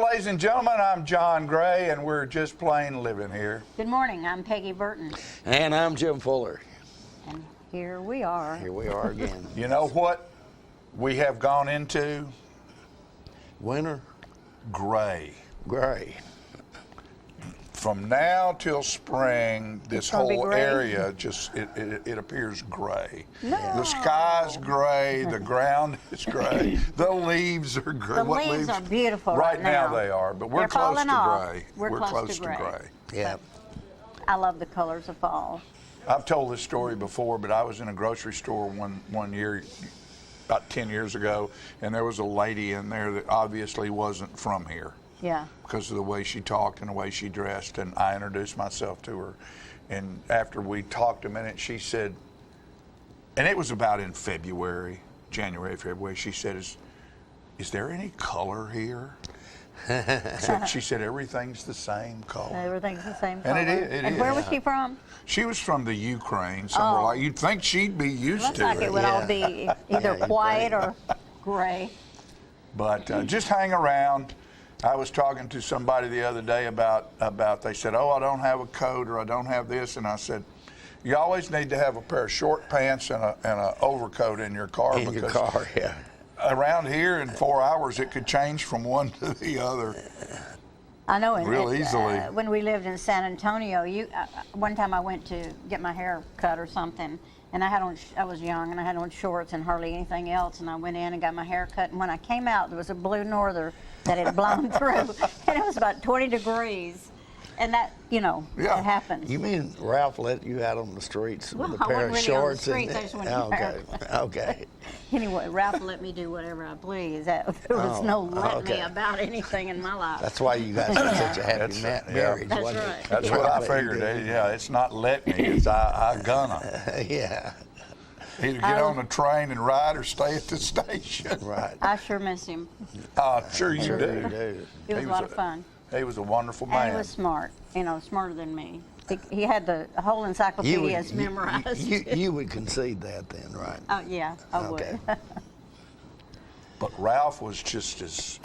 ladies and gentlemen. I'm John Gray, and we're just plain living here. Good morning. I'm Peggy Burton. And I'm Jim Fuller. And here we are. Here we are again. You know what we have gone into? Winter? Gray. Gray. From now till spring, this whole gray. area just it appears gray. No. The sky's gray, the ground is gray, the leaves are gray. The What leaves are beautiful right now. now. They are, but we're They're close falling to off. gray. We're close to gray. Yeah. I love the colors of fall. I've told this story before, but I was in a grocery store one year, about 10 years ago, and there was a lady in there that obviously wasn't from here. Yeah. Because of the way she talked and the way she dressed, and I introduced myself to her. And after we talked a minute, she said, and it was about in January, February, she said, is there any color here? She said, everything's the same color. Everything's the same color. And it And is. where was she from? She was from the Ukraine, somewhere like, you'd think she'd be used Looks to like it. it would all be either Yeah, white or gray. But just hang around. I was talking to somebody the other day about they said, oh, I don't have a coat or I don't have this. And I said, you always need to have a pair of short pants and a overcoat in your car. In your car, yeah. Around here in 4 hours, it could change from one to the other. I know. Real easily. When we lived in San Antonio, one time I went to get my hair cut or something, and I was young and I had on shorts and hardly anything else, and I went in and got my hair cut, and when I came out, there was a blue norther that had blown through, and it was about 20 degrees, and that, Yeah. it happens. You mean Ralph let you out on the streets with Well, a I pair wasn't of really shorts? on the streets, I just went to Okay, okay. Anyway, Ralph let me do whatever I please. There was no letting me okay. about anything in my life. That's why you guys had such a happy That's- yeah. marriage, That's wasn't right. it? That's what I figured. Yeah, it's not let me, it's I gonna. Yeah, Either get on the train and ride or stay at the station. right. I sure miss him. Sure you Sure do. you do. It was He a lot was of fun. He was a wonderful And man. he was smart, smarter than me. He had the whole encyclopedias memorized. You would concede that then, right? Oh, yeah, I Okay. would. But Ralph was just as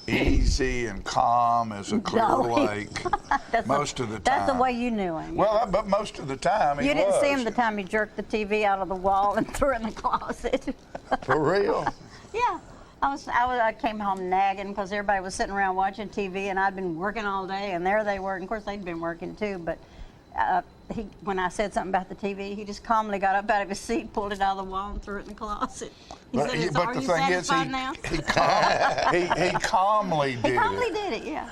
easy and calm as a clear No, he- lake most of the time. That's the way you knew him. Well, but most of the time he you didn't was. see him the time he jerked the TV out of the wall and threw it in the closet. For real? Yeah. I came home nagging because everybody was sitting around watching TV, and I'd been working all day, and there they were. And of course, they'd been working too. But when I said something about the TV, he just calmly got up out of his seat, pulled it out of the wall, and threw it in the closet. He But, said, but "Are the you thing is, satisfied now?" he calmly did He calmly it. did it, yeah.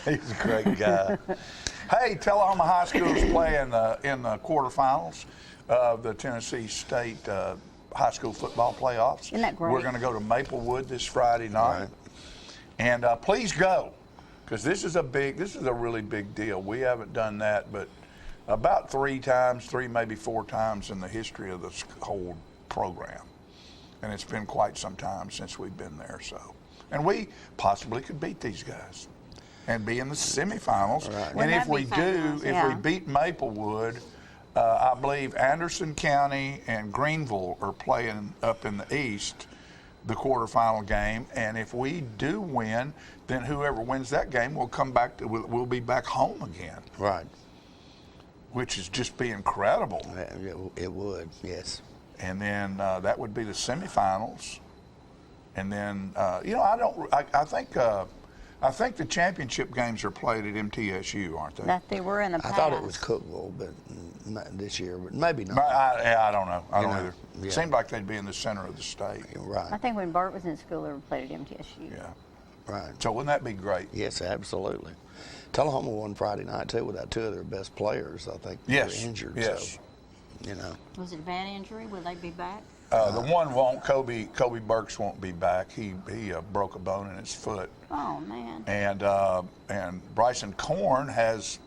He's a great guy. Hey, Tullahoma High School is playing in the quarterfinals of the Tennessee State High School football playoffs. Isn't that great? We're going to go to Maplewood this Friday night, Right. and please go, because this is a really big deal. We haven't done that, but about three, maybe four times in the history of this whole program, and it's been quite some time since we've been there. So, and we possibly could beat these guys and be in the semifinals. Right. And Wouldn't if that we be do, fantastic? if Yeah. we beat Maplewood, I believe Anderson County and Greenville are playing up in the East, the quarterfinal game. And if we do win, then whoever wins that game will come back to, we'll be back home again, Right. which is just be incredible. It would, yes. And then that would be the semifinals. And then I think the championship games are played at MTSU, aren't they? That they were in the I past. thought it was Cookville, but not this year, but maybe not. I don't know. I don't know, either. yeah. Seemed like they'd be in the center of the state. I Right, think when Bart was in school, they were played at MTSU. Yeah. right. So wouldn't that be great? Yes, absolutely. Tullahoma won Friday night too without two of their best players. I think they Yes. were injured. Yes. So, Was it a bad injury? Will they be back? The one won't. Kobe Burks won't be back. He broke a bone in his foot, Oh, man. and Bryson Korn has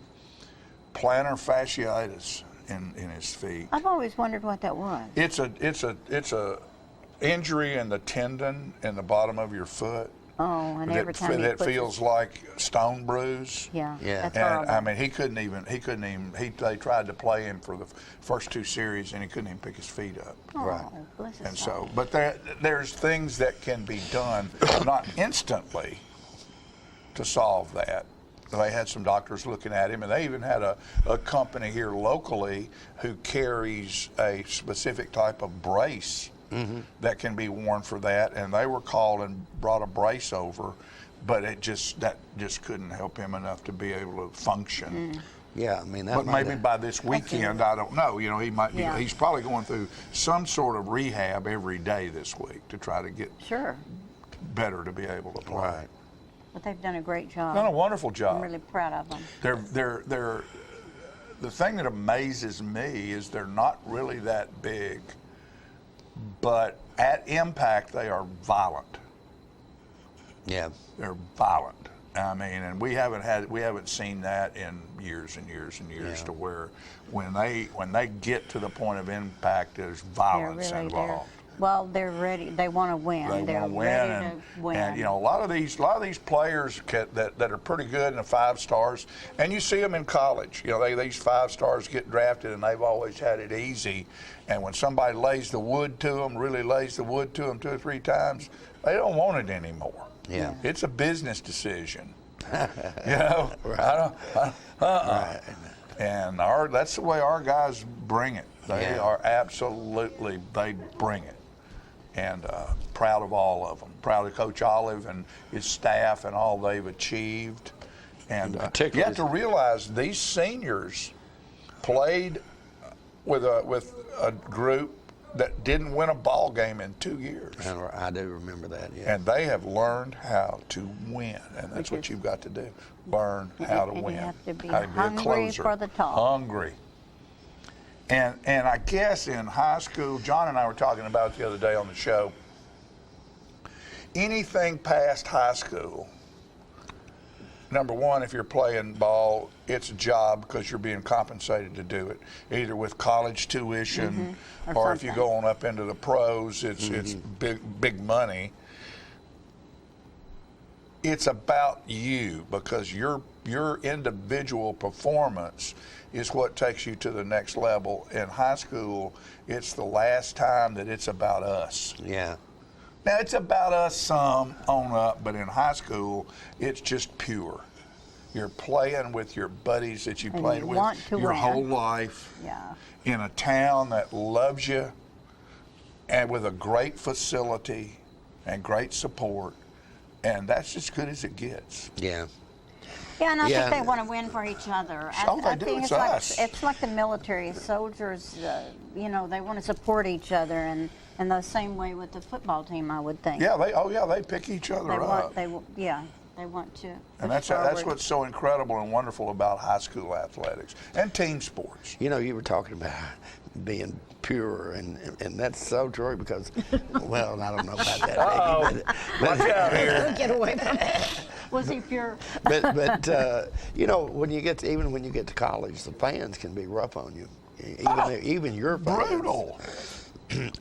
plantar fasciitis in his feet. I've always wondered what that was. It's a injury in the tendon in the bottom of your foot, Oh, and every time he that puts feels like stone bruise. Yeah, Yeah. that's And horrible. I mean, they tried to play him for the first 2 series, and he couldn't even pick his feet up. Right. Oh, bless his And soul. so, but there's things that can be done, not instantly, to solve that. They had some doctors looking at him, and they even had a company here locally who carries a specific type of brace that can be worn for that. And they were called and brought a brace over, but that just couldn't help him enough to be able to function. Yeah, I mean that. But might maybe by this weekend, I don't know. You know, he might be. Yeah. He's probably going through some sort of rehab every day this week to try to get Sure, better to be able to play. Right. but they've done a great job. Done a wonderful I'm job. really proud of them. They're the thing that amazes me is they're not really that big, but at impact they are violent. Yeah. They're violent. I mean, and we haven't seen that in years and years and years Yeah. to where when they get to the point of impact, there's They're violence really involved. well, they're ready. They want to win. They They're want to win, ready to win. and you know a lot of these players that are pretty good in the 5 stars, and you see them in college. You know, these 5 stars get drafted, and they've always had it easy. And when somebody lays the wood to them, really lays the wood to them 2 or 3 times, they don't want it anymore. Yeah. It's a business decision. You know, Right. And that's the way our guys bring it. They Yeah. are absolutely, they bring it. And proud of all of them. Proud of Coach Olive and his staff and all they've achieved. And you particularly- have to realize these seniors played with a group that didn't win a ball game in 2 years. And I do remember that. Yeah. And they have learned how to win, and that's what you've got to do. Learn how to And you win. have to be How a hungry closer. for the top. Hungry. And I guess in high school, John and I were talking about it the other day on the show. Anything past high school, number one, if you're playing ball, it's a job because you're being compensated to do it, either with college tuition or if you something. go on up into the pros, it's big money. It's about you because your individual performance is what takes you to the next level. In high school, it's the last time that it's about us. Yeah. Now, it's about us some on up, but in high school, it's just pure. You're playing with your buddies that you And played you with want to your win. whole life Yeah. in a town that loves you and with a great facility and great support. And that's as good as it gets. Yeah. Yeah, and I Yeah. think they want to win for each other. Oh, they I do. think It's like us. it's like the military. Soldiers, you know, they want to support each other, and the same way with the football team, I would think. Yeah, they pick each other They up. they want to. And push that's forward. what's so incredible and wonderful about high school athletics and team sports. You know, you were talking about being pure, and that's so true because, well, I don't know about that. Peggy, Watch out here. Get away from it. Was he pure? but you know, when you get to college, the fans can be rough on you, even your fans. Brutal.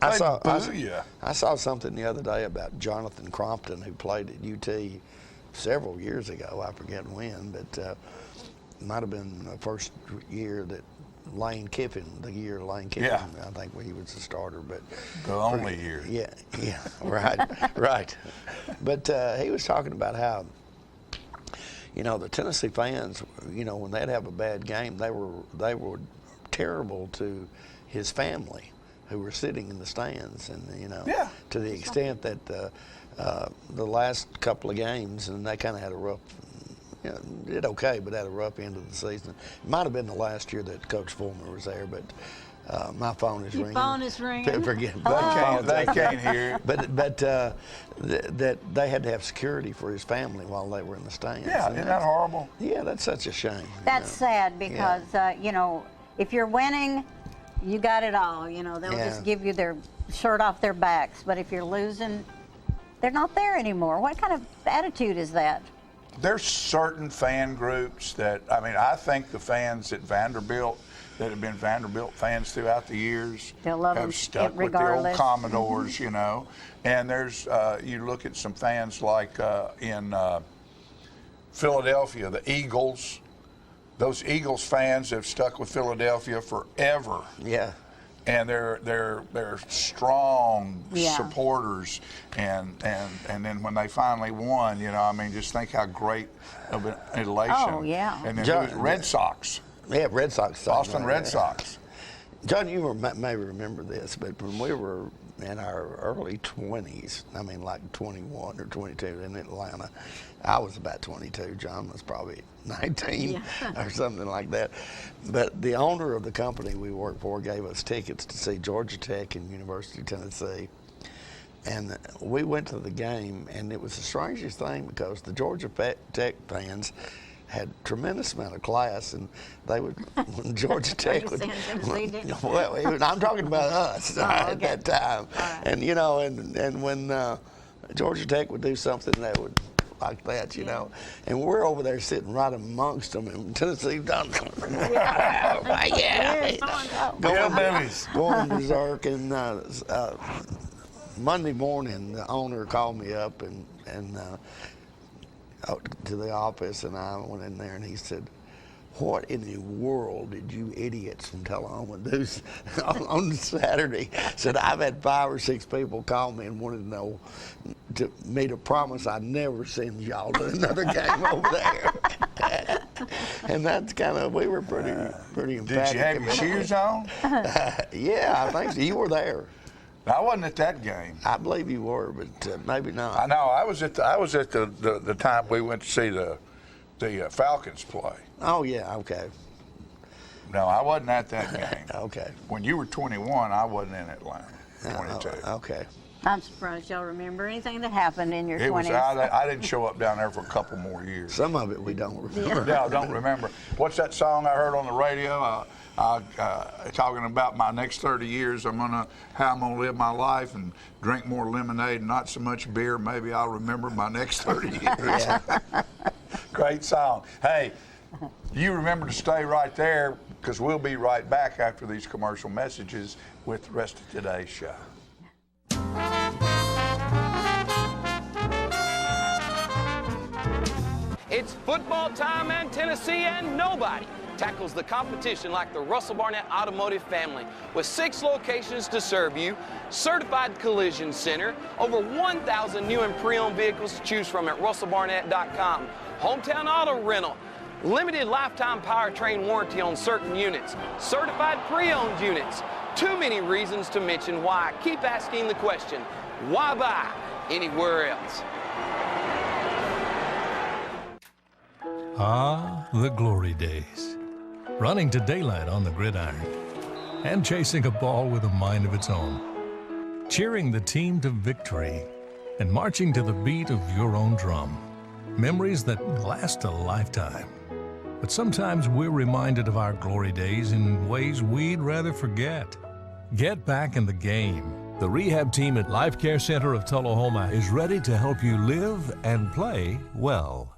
I They saw boo you. I saw something the other day about Jonathan Crompton, who played at UT several years ago. I forget when, but it might have been the first year that Lane Kiffin, Yeah. I think he was the starter. But The only year. yeah, right. But he was talking about how, you know, the Tennessee fans, you know, when they'd have a bad game, they were terrible to his family, who were sitting in the stands, and you know, Yeah. to the extent that the last couple of games, and they kind of had a rough, you know, did okay, but had a rough end of the season. It might have been the last year that Coach Fulmer was there, but my phone is ringing. Your phone is ringing. Forget. They can't hear. But that they had to have security for his family while they were in the stands. Yeah, And isn't that horrible? yeah, that's such a shame. you That's know. sad because you know, if you're winning, you got it all. You know, they'll Yeah. just give you their shirt off their backs. But if you're losing, they're not there anymore. What kind of attitude is that? There's certain fan groups that, I mean, I think the fans at Vanderbilt that have been Vanderbilt fans throughout the years They'll love them have stuck with the old regardless. Commodores, you know. And there's, you look at some fans like in Philadelphia, the Eagles. Those Eagles fans have stuck with Philadelphia forever. Yeah. And they're strong Yeah. supporters, and then when they finally won, you know, I mean, just think how great of an elation. Oh, yeah. And then John- who's Red Sox, Yeah, Red Sox. Boston Red Sox. John, you may remember this, but when we were in our early 20s, I mean like 21 or 22 in Atlanta, I was about 22. John was probably 19 or something like that. But the owner of the company we worked for gave us tickets to see Georgia Tech and University of Tennessee. And we went to the game, and it was the strangest thing because the Georgia Tech fans had tremendous amount of class, and they would when Georgia Tech would. saying Tennessee didn't? Well, I'm talking about us at okay. that time, right. and you know, and when Georgia Tech would do something, they would like that, you know, and we're over there sitting right amongst them, and Tennessee done. Yeah, going berserk, and Monday morning, the owner called me up and to the office, and I went in there, and he said, "What in the world did you idiots from Tullahoma do on Saturday?" Said, "I've had 5 or 6 people call me and wanted to know me to promise I'd never send y'all to another game over there." And that's kind of, we were pretty emphatic. Did you have your shoes on? Yeah, I think so. You were there. I wasn't at that game. I believe you were, but maybe not. I know. I was at the time we went to see the Falcons play. Oh yeah, okay, No, I wasn't at that game. okay. When you were 21, I wasn't in Atlanta. 22. Okay. I'm surprised y'all remember anything that happened in your It was. 20s. I didn't show up down there for a couple more years. Some of it we don't remember. No, I don't remember. What's that song I heard on the radio? Talking about my next 30 years, how I'm gonna live my life and drink more lemonade and not so much beer. Maybe I'll remember my next 30 years. Yeah. Great song. Hey, you remember to stay right there because we'll be right back after these commercial messages with the rest of today's show. It's football time in Tennessee, and nobody tackles the competition like the Russell Barnett Automotive family. With 6 locations to serve you, certified collision center, over 1,000 new and pre-owned vehicles to choose from at russellbarnett.com, hometown auto rental, limited lifetime powertrain warranty on certain units, certified pre-owned units. Too many reasons to mention why. Keep asking the question, why buy anywhere else? Ah, the glory days. Running to daylight on the gridiron and chasing a ball with a mind of its own. Cheering the team to victory and marching to the beat of your own drum. Memories that last a lifetime. But sometimes we're reminded of our glory days in ways we'd rather forget. Get back in the game. The rehab team at Life Care Center of Tullahoma is ready to help you live and play well.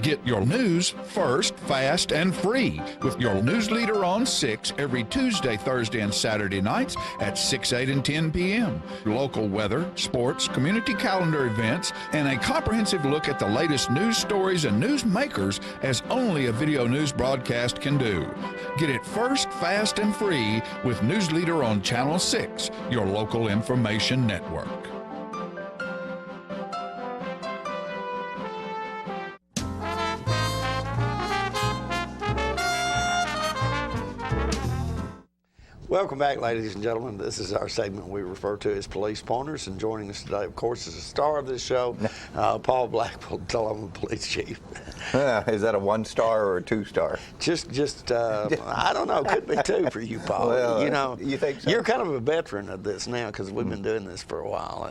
Get your news first, fast, and free with your news leader on 6 every Tuesday, Thursday, and Saturday nights at 6, 8, and 10 p.m. Local weather, sports, community calendar events, and a comprehensive look at the latest news stories and news makers as only a video news broadcast can do. Get it first, fast, and free with News Leader on Channel 6, your local information network. Welcome back, ladies and gentlemen. This is our segment we refer to as Police Pointers, and joining us today, of course, is the star of this show, Paul Blackpool, Tullahoma Police Chief. Is that a 1-star or a 2-star? Just I don't know. Could be 2 for you, Paul. Well, you know, you think so? You're kind of a veteran of this now because we've been doing this for a while,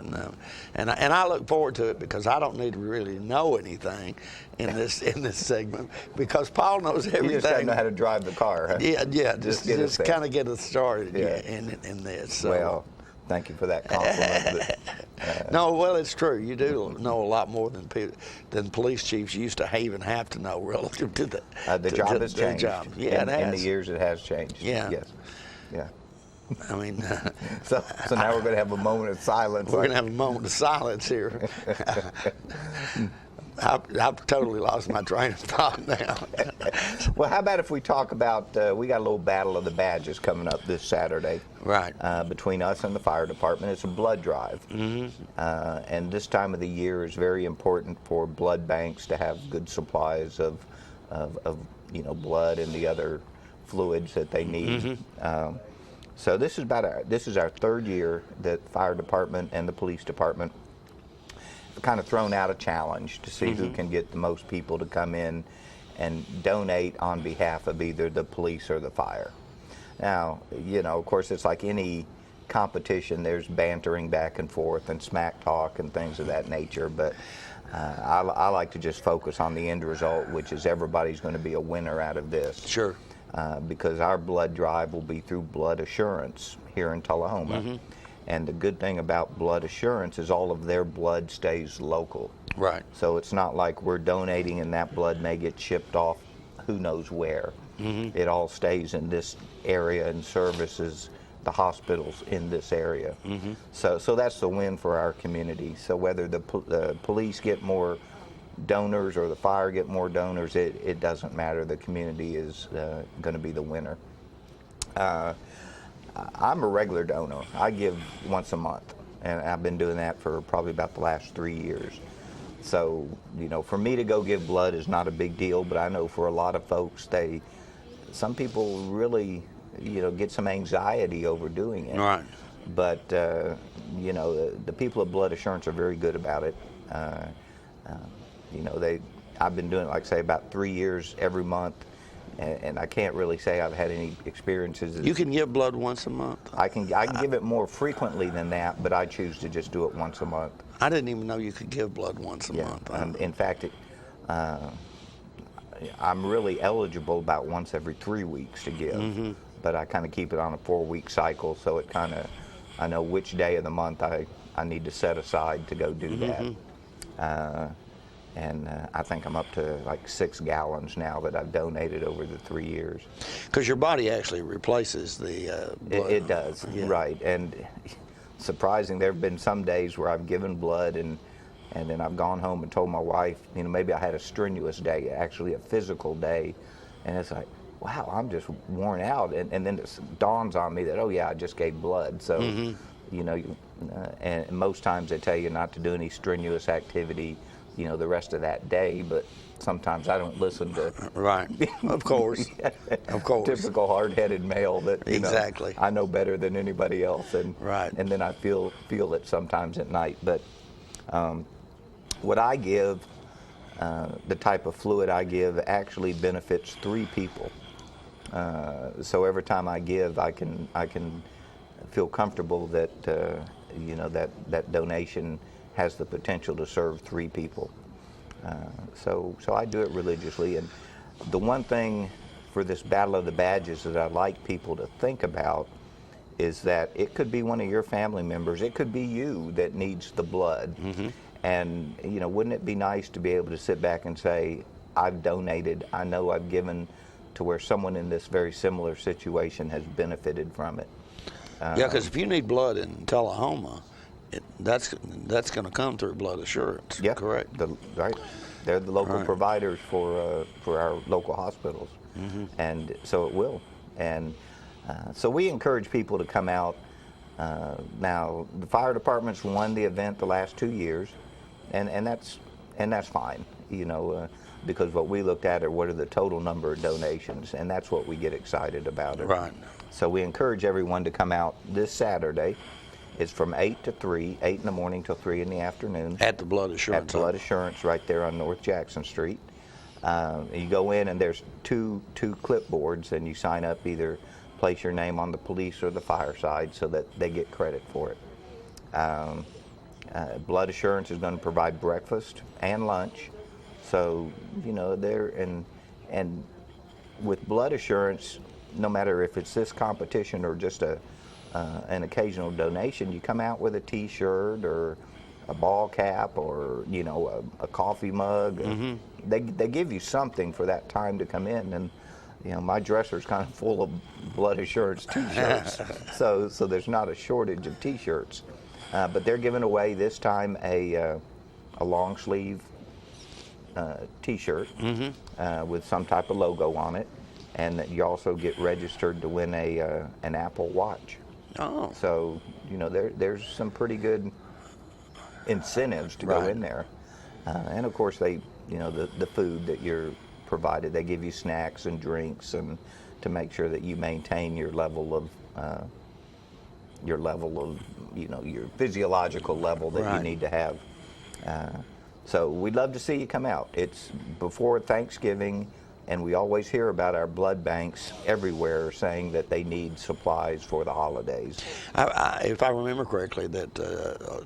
and I look forward to it because I don't need to really know anything in this segment because Paul knows everything. You just got to know how to drive the car, huh? Yeah. Just get us there. kind of get us started Yeah. in this. So. Well, Thank you for that compliment. No, well, it's true. You do know a lot more than police chiefs used to even have to know relative to The job has changed. Job. Yeah, it has. In the years, it has changed. Yeah. Yes. Yeah. I mean, So now we're going to have a moment of silence. we're going to have a moment of silence here. I've totally lost my train of thought now. Well, how about if we talk about, we got a little Battle of the Badges coming up this Saturday. Right. Between us and the fire department. It's a blood drive. And this time of the year is very important for blood banks to have good supplies of blood and the other fluids that they need. So this is our third year that the fire department and the police department kind of thrown out a challenge to see who can get the most people to come in and donate on behalf of either the police or the fire. Now, of course, it's like any competition. There's bantering back and forth and smack talk and things of that nature, but I like to just focus on the end result, which is everybody's going to be a winner out of this. Sure. Because our blood drive will be through Blood Assurance here in Tullahoma. And the good thing about Blood Assurance is all of their blood stays local. Right. So it's not like we're donating and that blood may get shipped off who knows where. It all stays in this area and services the hospitals in this area. So that's the win for our community. So whether the police get more donors or the fire get more donors, it doesn't matter. The community is going to be the winner. I'm a regular donor. I give once a month, and I've been doing that for probably about the last 3 years. So, for me to go give blood is not a big deal, but I know for a lot of folks, some people really, get some anxiety over doing it. Right. But, the people at Blood Assurance are very good about it. I've been doing it, like I say, about 3 years every month. And I can't really say I've had any experiences. You can give blood once a month? I can give it more frequently than that, but I choose to just do it once a month. I didn't even know you could give blood once a month. In fact, I'm really eligible about once every 3 weeks to give, but I kind of keep it on a 4-week cycle, so it I know which day of the month I need to set aside to go do that. And I think I'm up to like 6 gallons now that I've donated over the 3 years. Because your body actually replaces the blood. It does, right. And surprising, there have been some days where I've given blood and then I've gone home and told my wife, maybe I had a strenuous day, actually a physical day, and it's like, wow, I'm just worn out. And then it dawns on me that, oh yeah, I just gave blood. So, and most times they tell you not to do any strenuous activity the rest of that day, but sometimes I don't listen to. Right, of course, of course. Typical hard-headed male that exactly. I know better than anybody else, and right. And then I feel it sometimes at night. But what I give, the type of fluid I give, actually benefits 3 people. So every time I give, I can feel comfortable that that donation has the potential to serve 3 people. So I do it religiously. And the one thing for this Battle of the Badges that I'd like people to think about is that it could be one of your family members, it could be you that needs the blood. And wouldn't it be nice to be able to sit back and say, I've donated, I know I've given to where someone in this very similar situation has benefited from it. Yeah, because if you need blood in Tullahoma, that's going to come through Blood Assurance. Yeah, correct. Right, they're the local providers for our local hospitals, and so it will. And so we encourage people to come out. Now the fire department's won the event the last 2 years, and that's fine. Because what we looked at are what are the total number of donations, and that's what we get excited about it. Right. So we encourage everyone to come out this Saturday. It's from 8 to 3, 8 in the morning till 3 in the afternoon. At the Blood Assurance. At Blood Assurance, right there on North Jackson Street. You go in and there's two clipboards, and you sign up, either place your name on the police or the fire side so that they get credit for it. Blood Assurance is going to provide breakfast and lunch. So, and with Blood Assurance, no matter if it's this competition or just a an occasional donation, you come out with a T-shirt or a ball cap or a coffee mug. They give you something for that time to come in, and my dresser's kind of full of Blood Assurance T-shirts, so there's not a shortage of T-shirts. But they're giving away this time a long sleeve T-shirt with some type of logo on it, and that you also get registered to win an Apple Watch. Oh. So there's some pretty good incentives to go in there, and of course they the food that you're provided, they give you snacks and drinks, and to make sure that you maintain your level of your physiological level that you need to have. So we'd love to see you come out. It's before Thanksgiving, and we always hear about our blood banks everywhere saying that they need supplies for the holidays. If I remember correctly, that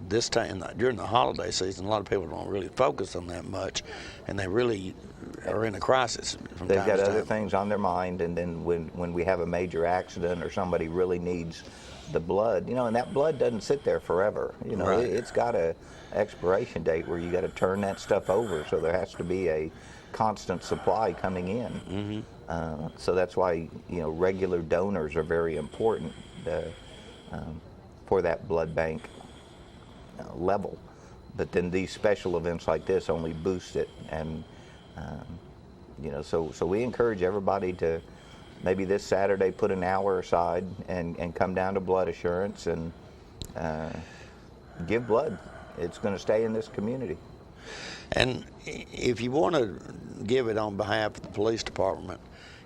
this time during the holiday season, a lot of people don't really focus on that much, and they really are in a crisis from They've time got to other time. things on their mind, and then when we have a major accident or somebody really needs the blood, and that blood doesn't sit there forever. Right. It's got a expiration date where you got to turn that stuff over, so there has to be a constant supply coming in. So that's why regular donors are very important for that blood bank level. But then these special events like this only boost it, and so we encourage everybody to maybe this Saturday put an hour aside and come down to Blood Assurance and give blood. It's going to stay in this community. And if you want to give it on behalf of the police department,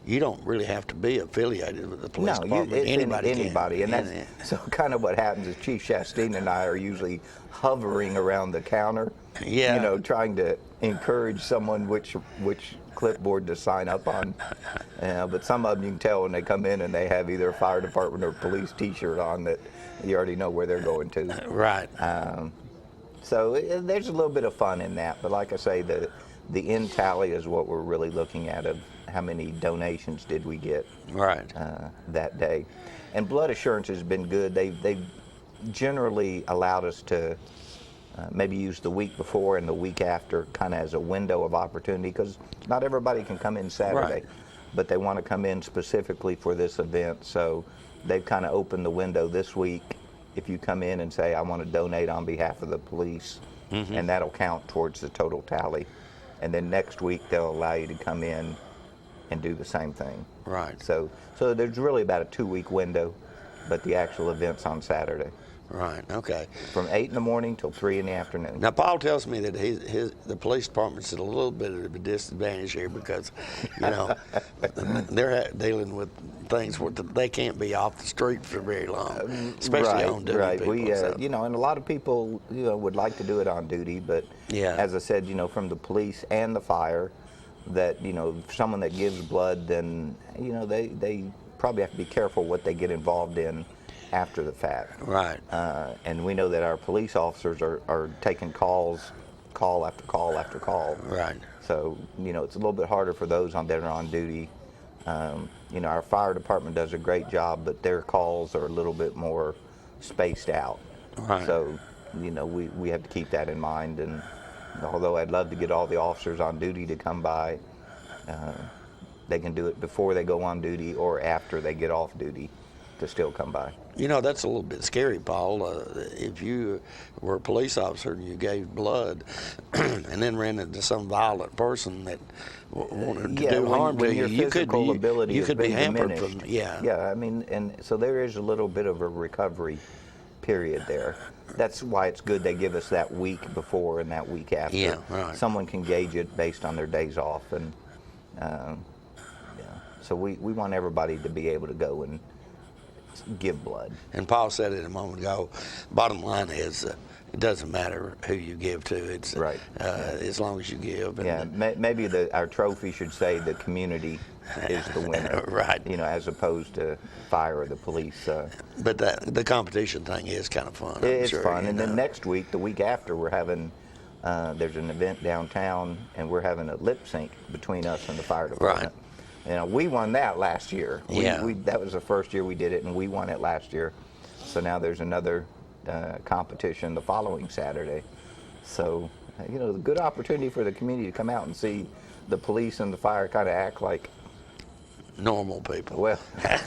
you don't really have to be affiliated with the police department. Anybody can. And that's so kind of what happens is Chief Shasteen and I are usually hovering around the counter, trying to encourage someone which clipboard to sign up on. But some of them you can tell when they come in and they have either a fire department or police T-shirt on that you already know where they're going to. Right. So there's a little bit of fun in that, but like I say, the end tally is what we're really looking at of how many donations did we get that day. And Blood Assurance has been good. They've generally allowed us to maybe use the week before and the week after kind of as a window of opportunity, because not everybody can come in Saturday, but they want to come in specifically for this event. So they've kind of opened the window this week. If you come in and say, I want to donate on behalf of the police, and that'll count towards the total tally. And then next week they'll allow you to come in and do the same thing. Right. So there's really about a 2-week window, but the actual event's on Saturday. Right. Okay. From 8 in the morning till 3 in the afternoon. Now, Paul tells me that the police department's at a little bit of a disadvantage here because, they're dealing with things where they can't be off the street for very long, especially on duty people. We, and a lot of people, would like to do it on duty, but as I said, from the police and the fire, that, someone that gives blood, then, they probably have to be careful what they get involved in after the fact. Right. And we know that our police officers are taking call after call after call. Right. So, it's a little bit harder for those that are on duty. Our fire department does a great job, but their calls are a little bit more spaced out. Right. So, we have to keep that in mind. And although I'd love to get all the officers on duty to come by, they can do it before they go on duty or after they get off duty to still come by. That's a little bit scary, Paul. If you were a police officer and you gave blood and then ran into some violent person that wanted to do harm to you, you could be hampered from. Yeah, and so there is a little bit of a recovery period there. That's why it's good they give us that week before and that week after. Yeah, right. Someone can gauge it based on their days off, and so we want everybody to be able to go and give blood. And Paul said it a moment ago. Bottom line is, it doesn't matter who you give to. It's right. As long as you give. And maybe our trophy should say the community is the winner. Right. As opposed to fire or the police. But the competition thing is kind of fun. It's fun. And then next week, the week after, we're having. There's an event downtown, and we're having a lip sync between us and the fire department. Right. We won that last year. Yeah. That was the first year we did it, and we won it last year. So now there's another competition the following Saturday. So, you know, a good opportunity for the community to come out and see the police and the fire kind of act like normal people. Well,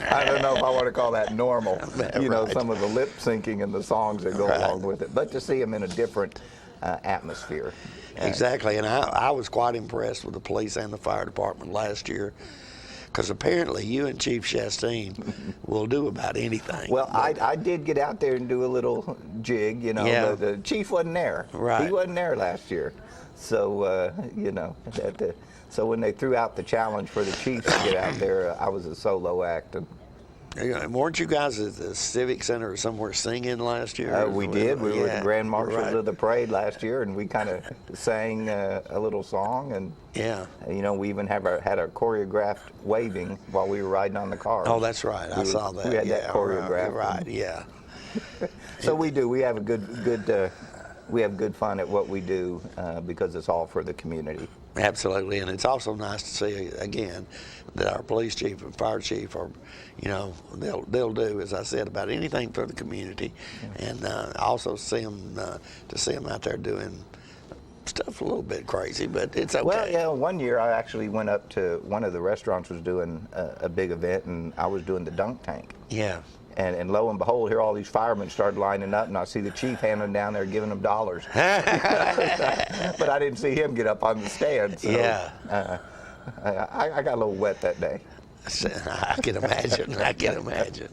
I don't know if I want to call that normal. You know, Right. some of the lip syncing and the songs that go Right. along with it, but to see them in a different atmosphere. Exactly, and I was quite impressed with the police and the fire department last year, because apparently you and Chief Chastain will do about anything. Well, I did get out there and do a little jig, you know. Yeah. The chief wasn't there. Right. He wasn't there last year. So, you know, so when they threw out the challenge for the chiefs to get out there, I was a solo act. And, weren't you guys at the Civic Center or somewhere singing last year? we did. We were Yeah, the Grand Marshals right. of the Parade last year, and we kind of sang a little song. And, Yeah. you know, we even had our choreographed waving while we were riding on the car. Oh, that's right. I saw that. We had yeah, that choreographed. Right. Yeah. So we do. We have a good we have good fun at what we do because it's all for the community. Absolutely, and it's also nice to see again that our police chief and fire chief are, you know, they'll do, as I said, about anything for the community, and also see them out there doing stuff a little bit crazy, but it's okay. Well, yeah. One year I actually went up to one of the restaurants was doing a big event, and I was doing the dunk tank. Yeah. And lo and behold, here all these firemen started lining up, and I see the chief handing down there giving them dollars. But I didn't see him get up on the stand. So, Yeah. I got a little wet that day. I can imagine. I can imagine.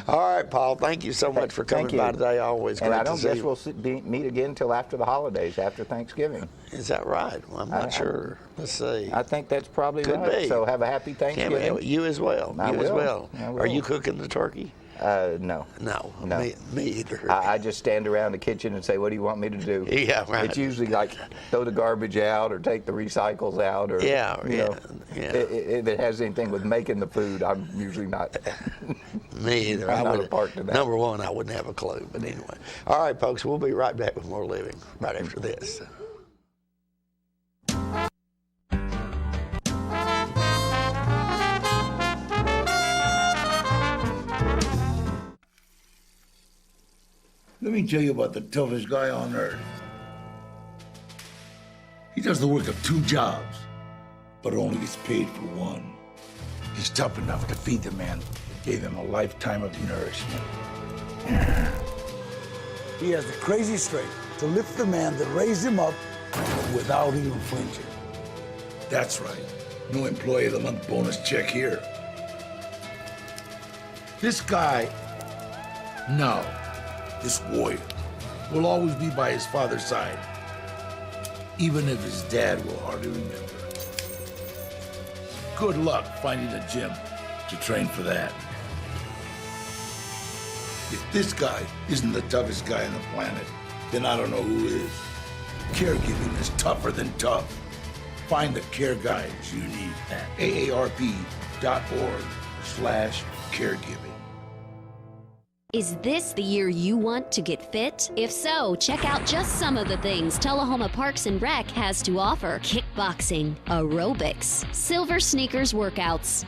All right, Paul. Thank you so much for coming Thank you. by today. Always great And I to don't see guess you. we'll meet again until after the holidays, after Thanksgiving. Is that right? Well, I'm not sure. Let's see. I think that's probably Could right. be. So have a happy Can't Thanksgiving. be- you as well. I you as will. well. I Are will. you cooking the turkey? No. No. No. Me either. I just stand around the kitchen and say, what do you want me to do? Yeah, right. It's usually like throw the garbage out or take the recycles out or, Yeah, you know, yeah. If it has anything with making the food, I'm usually not. Me either. I'm I not a wouldn't- part to that. Number one, I wouldn't have a clue. But anyway. All right, folks, we'll be right back with more living right after this. Let me tell you about the toughest guy on earth. He does the work of 2 jobs, but only gets paid for one. He's tough enough to feed the man that gave him a lifetime of nourishment. He has the crazy strength to lift the man that raised him up without even flinching. That's right. No employee of the month bonus check here. This guy, no, this warrior, will always be by his father's side, even if his dad will hardly remember. Good luck finding a gym to train for that. If this guy isn't the toughest guy on the planet, then I don't know who is. Caregiving is tougher than tough. Find the care guides you need at aarp.org/caregiving. Is this the year you want to get fit? If so, check out just some of the things Tullahoma Parks and Rec has to offer. Kickboxing, aerobics, silver sneakers workouts,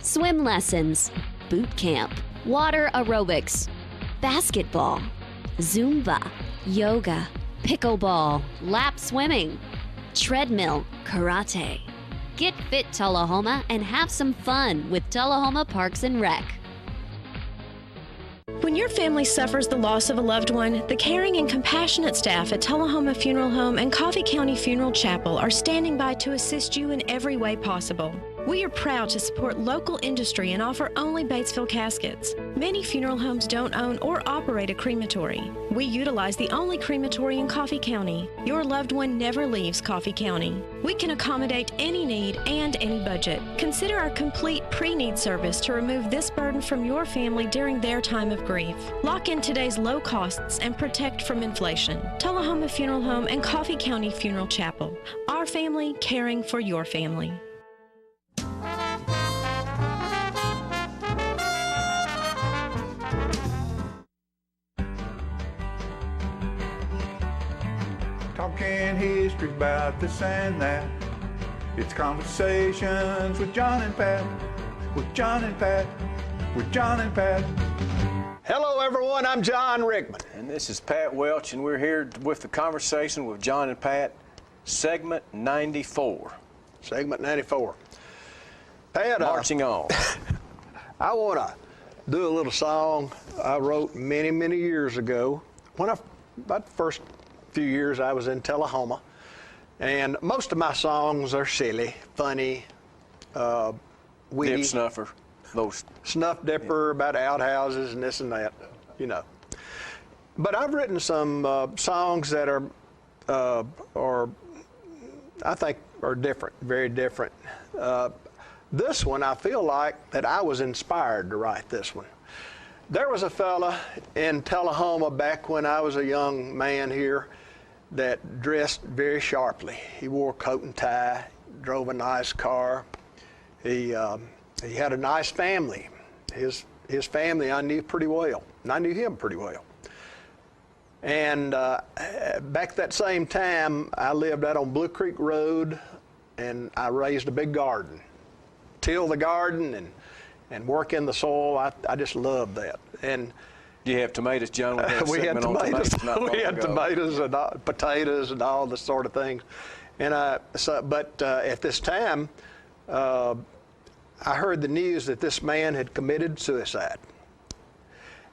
swim lessons, boot camp, water aerobics, basketball, Zumba, yoga, pickleball, lap swimming, treadmill, karate. Get fit, Tullahoma, and have some fun with Tullahoma Parks and Rec. When your family suffers the loss of a loved one, the caring and compassionate staff at Tullahoma Funeral Home and Coffee County Funeral Chapel are standing by to assist you in every way possible. We are proud to support local industry and offer only Batesville caskets. Many funeral homes don't own or operate a crematory. We utilize the only crematory in Coffee County. Your loved one never leaves Coffee County. We can accommodate any need and any budget. Consider our complete pre-need service to remove this burden from your family during their time of grief. Lock in today's low costs and protect from inflation. Tullahoma Funeral Home and Coffee County Funeral Chapel. Our family caring for your family. Talking history about this and that. It's conversations with John and Pat. With John and Pat. With John and Pat. Hello, everyone. I'm John Rickman. And this is Pat Welch, and we're here with the conversation with John and Pat, segment 94. Segment 94. Pat, marching on. I want to do a little song I wrote many, many years ago. About the first few years I was in Tullahoma. And most of my songs are silly, funny, witty. Dip snuffer. Those. Snuff dipper, about outhouses and this and that, you know. But I've written some songs that are I think are different, very different. This one, I feel like that I was inspired to write this one. There was a fella in Tullahoma back when I was a young man here that dressed very sharply. He wore a coat and tie, drove a nice car. He had a nice family. His family I knew pretty well, and I knew him pretty well. And back that same time, I lived out on Blue Creek Road, and I raised a big garden. Till the garden and work in the soil, I just loved that. And do you have tomatoes, John? We had tomatoes. We had tomatoes and potatoes and all this sort of things. And but at this time, I heard the news that this man had committed suicide.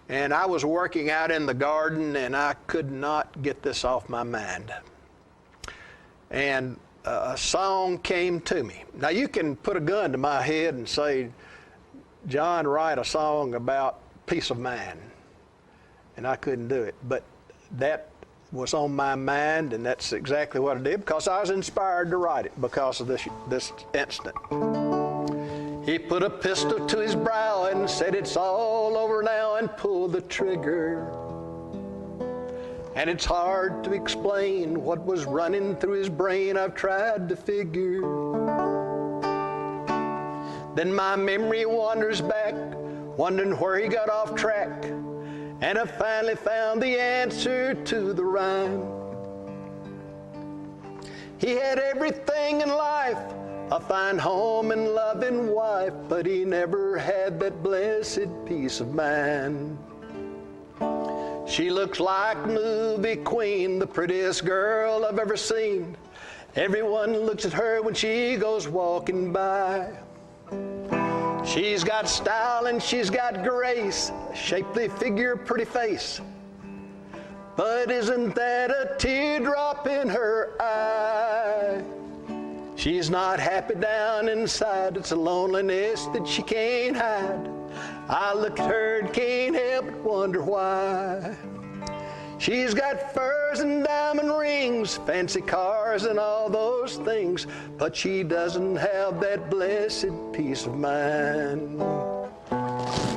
And I was working out in the garden, and I could not get this off my mind. And a song came to me. Now, you can put a gun to my head and say, John, write a song about peace of mind. And I couldn't do it. But that was on my mind, and that's exactly what I did, because I was inspired to write it because of this incident. He put a pistol to his brow and said, it's all over now, and pulled the trigger. And it's hard to explain what was running through his brain. I've tried to figure. Then my memory wanders back, wondering where he got off track. And I finally found the answer to the rhyme. He had everything in life, a fine home and loving wife, but he never had that blessed peace of mind. She looks like a movie queen, the prettiest girl I've ever seen. Everyone looks at her when she goes walking by. She's got style and she's got grace, a shapely figure, pretty face. But isn't that a teardrop in her eye? She's not happy down inside, it's a loneliness that she can't hide. I look at her and can't help but wonder why. She's got furs and diamond rings, fancy cars and all those things, but she doesn't have that blessed peace of mind.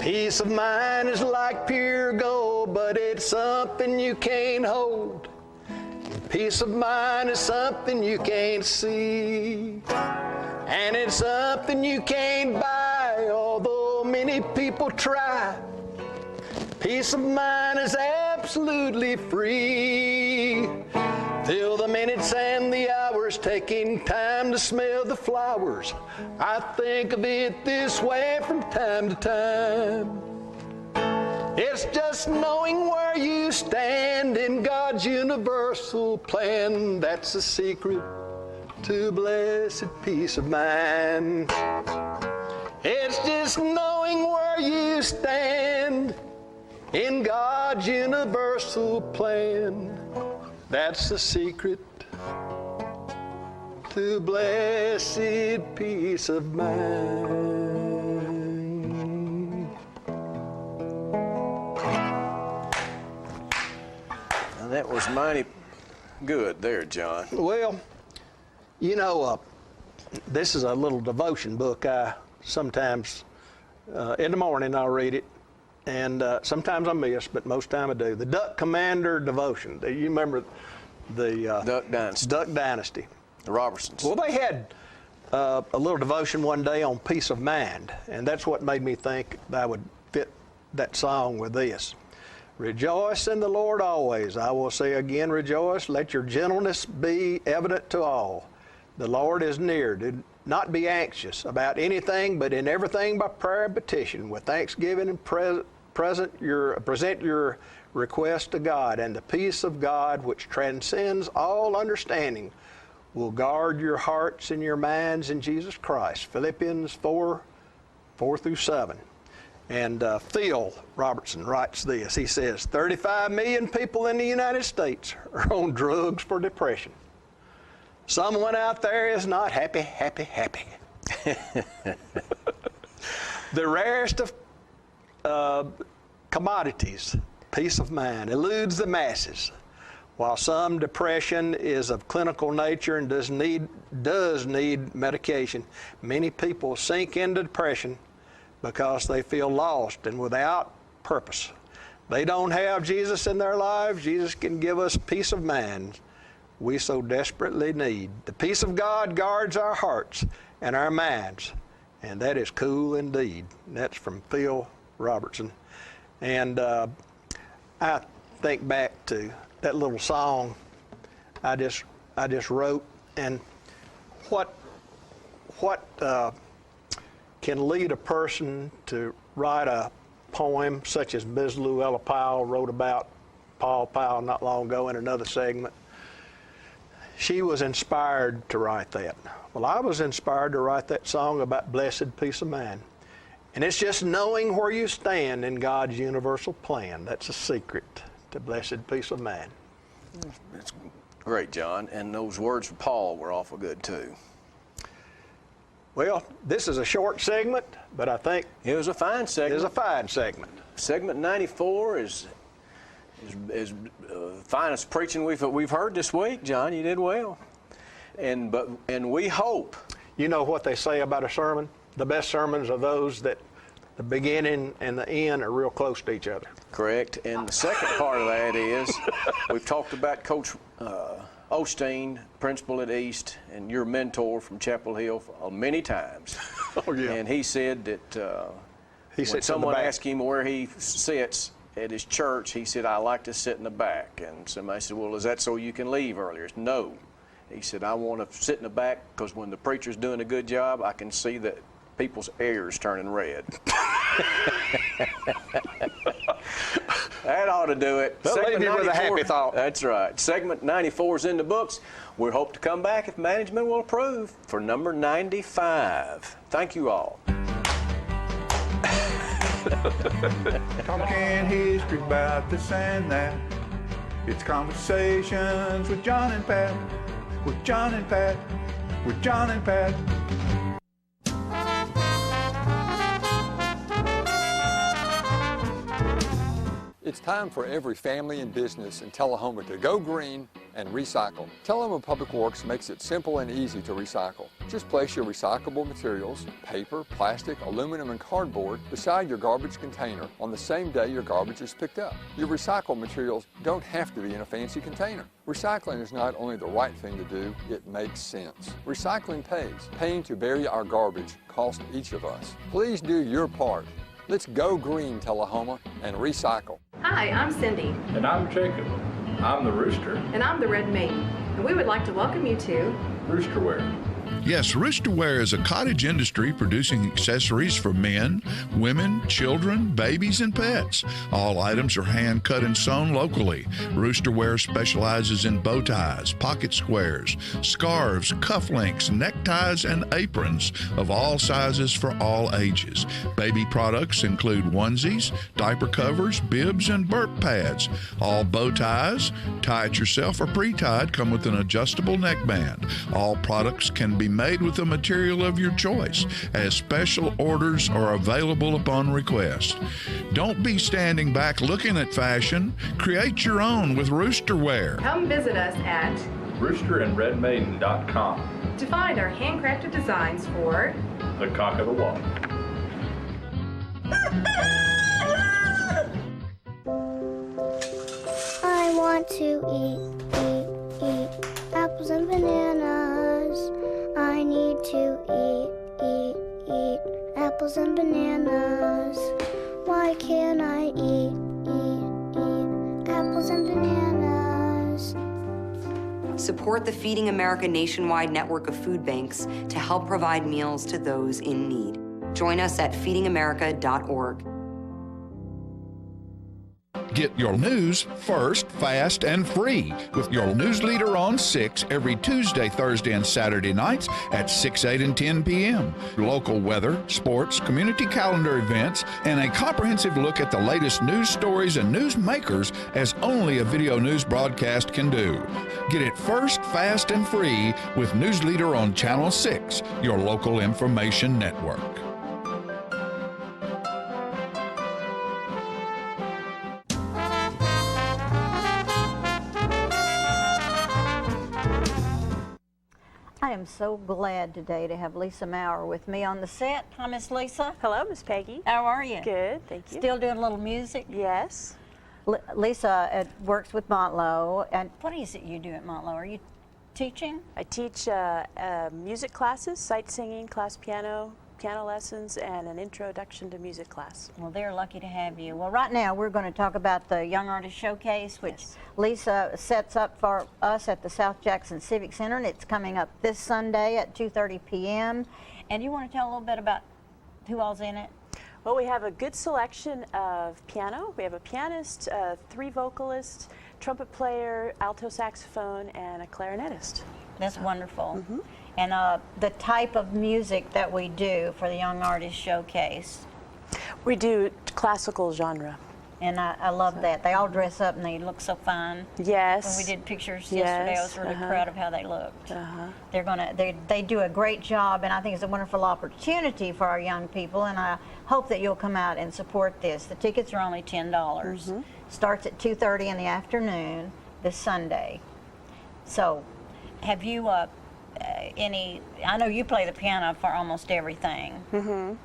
Peace of mind is like pure gold, but it's something you can't hold. Peace of mind is something you can't see, and it's something you can't buy, although many people try. Peace of mind is absolutely free. Fill the minutes and the hours, taking time to smell the flowers. I think of it this way from time to time. It's just knowing where you stand in God's universal plan. That's the secret to blessed peace of mind. It's just knowing where you stand in God's universal plan. That's the secret to blessed peace of mind. Now that was mighty good there, John. Well, you know, this is a little devotion book. I sometimes, in the morning, I'll read it. And sometimes I miss, but most time I do. The Duck Commander Devotion. You remember the Duck Dynasty. Duck Dynasty. The Robertsons. Well, they had a little devotion one day on peace of mind, and that's what made me think that I would fit that song with this. Rejoice in the Lord always. I will say again, rejoice. Let your gentleness be evident to all. The Lord is near. Do not be anxious about anything, but in everything by prayer and petition, with thanksgiving and present your request to God, and the peace of God, which transcends all understanding, will guard your hearts and your minds in Jesus Christ. Philippians 4:4-7. And Phil Robertson writes this. He says, 35 million people in the United States are on drugs for depression. Someone out there is not happy, happy, happy. The rarest of commodities, peace of mind, eludes the masses. While some depression is of clinical nature and does need medication, many people sink into depression because they feel lost and without purpose. They don't have Jesus in their lives. Jesus can give us peace of mind we so desperately need. The peace of God guards our hearts and our minds, and that is cool indeed. That's from Phil Robertson. And I think back to that little song I just wrote, and what can lead a person to write a poem such as Bisloo Ella Powell wrote about Paul Powell not long ago in another segment. She was inspired to write that. Well, I was inspired to write that song about blessed peace of mind. And it's just knowing where you stand in God's universal plan. That's a secret to blessed peace of mind. It's great, John. And those words from Paul were awful good, too. Well, this is a short segment, but I think it was a fine segment. It is a fine segment. Segment 94 is finest preaching we've heard this week, John. You did well. And we hope. You know what they say about a sermon? The best sermons are those that the beginning and the end are real close to each other. Correct. And the second part of that is we've talked about Coach Osteen, principal at East, and your mentor from Chapel Hill many times. Oh, yeah. And he said that when someone asked him where he sits at his church, he said, I like to sit in the back. And somebody said, well, is that so you can leave earlier? No. He said, I want to sit in the back because when the preacher's doing a good job, I can see that people's ears turning red. That ought to do it. They'll leave you with a happy thought. That's right. Segment 94 is in the books. We hope to come back if management will approve for number 95. Thank you all. Talking history about this and that. It's conversations with John and Pat. With John and Pat. With John and Pat. It's time for every family and business in Tullahoma to go green and recycle. Tullahoma Public Works makes it simple and easy to recycle. Just place your recyclable materials, paper, plastic, aluminum, and cardboard beside your garbage container on the same day your garbage is picked up. Your recycled materials don't have to be in a fancy container. Recycling is not only the right thing to do, it makes sense. Recycling pays. Paying to bury our garbage costs each of us. Please do your part. Let's go green, Tullahoma, and recycle. Hi, I'm Cindy. And I'm Jacob. I'm the Rooster. And I'm the Red Maiden. And we would like to welcome you to Roosterwear. Yes, Roosterwear is a cottage industry producing accessories for men, women, children, babies, and pets. All items are hand cut and sewn locally. Roosterwear specializes in bow ties, pocket squares, scarves, cufflinks, neckties, and aprons of all sizes for all ages. Baby products include onesies, diaper covers, bibs, and burp pads. All bow ties, tie it yourself or pre-tied, come with an adjustable neckband. All products can be made with the material of your choice, as special orders are available upon request. Don't be standing back looking at fashion. Create your own with Roosterwear. Come visit us at roosterandredmaiden.com to find our handcrafted designs for the cock of the walk. I want to eat apples and bananas. I need to eat apples and bananas. Why can't I eat apples and bananas? Support the Feeding America nationwide network of food banks to help provide meals to those in need. Join us at feedingamerica.org. Get your news first, fast, and free with your news leader on 6 every Tuesday, Thursday, and Saturday nights at 6, 8, and 10 p.m. Local weather, sports, community calendar events, and a comprehensive look at the latest news stories and news makers as only a video news broadcast can do. Get it first, fast, and free with News Leader on Channel 6, your local information network. I am so glad today to have Lisa Maurer with me on the set. Hi, Miss Lisa. Hello, Miss Peggy. How are you? Good, thank you. Still doing a little music? Yes. Lisa works with Montlow. And what is it you do at Montlow? Are you teaching? I teach music classes, sight singing, class piano lessons, and an introduction to music class. Well, they're lucky to have you. Well, right now we're going to talk about the Young Artist Showcase, which Lisa sets up for us at the South Jackson Civic Center, and it's coming up this Sunday at 2:30 p.m. And you want to tell a little bit about who all's in it? Well, we have a good selection of piano. We have a pianist, 3 vocalists, trumpet player, alto saxophone, and a clarinetist. That's wonderful. And the type of music that we do for the Young Artist Showcase? We do classical genre. And I love that. They all dress up and they look so fine. Yes. When we did pictures yesterday, I was really proud of how they looked. They do a great job, and I think it's a wonderful opportunity for our young people, and I hope that you'll come out and support this. The tickets are only $10. Starts at 2:30 in the afternoon this Sunday. So, have you I know you play the piano for almost everything.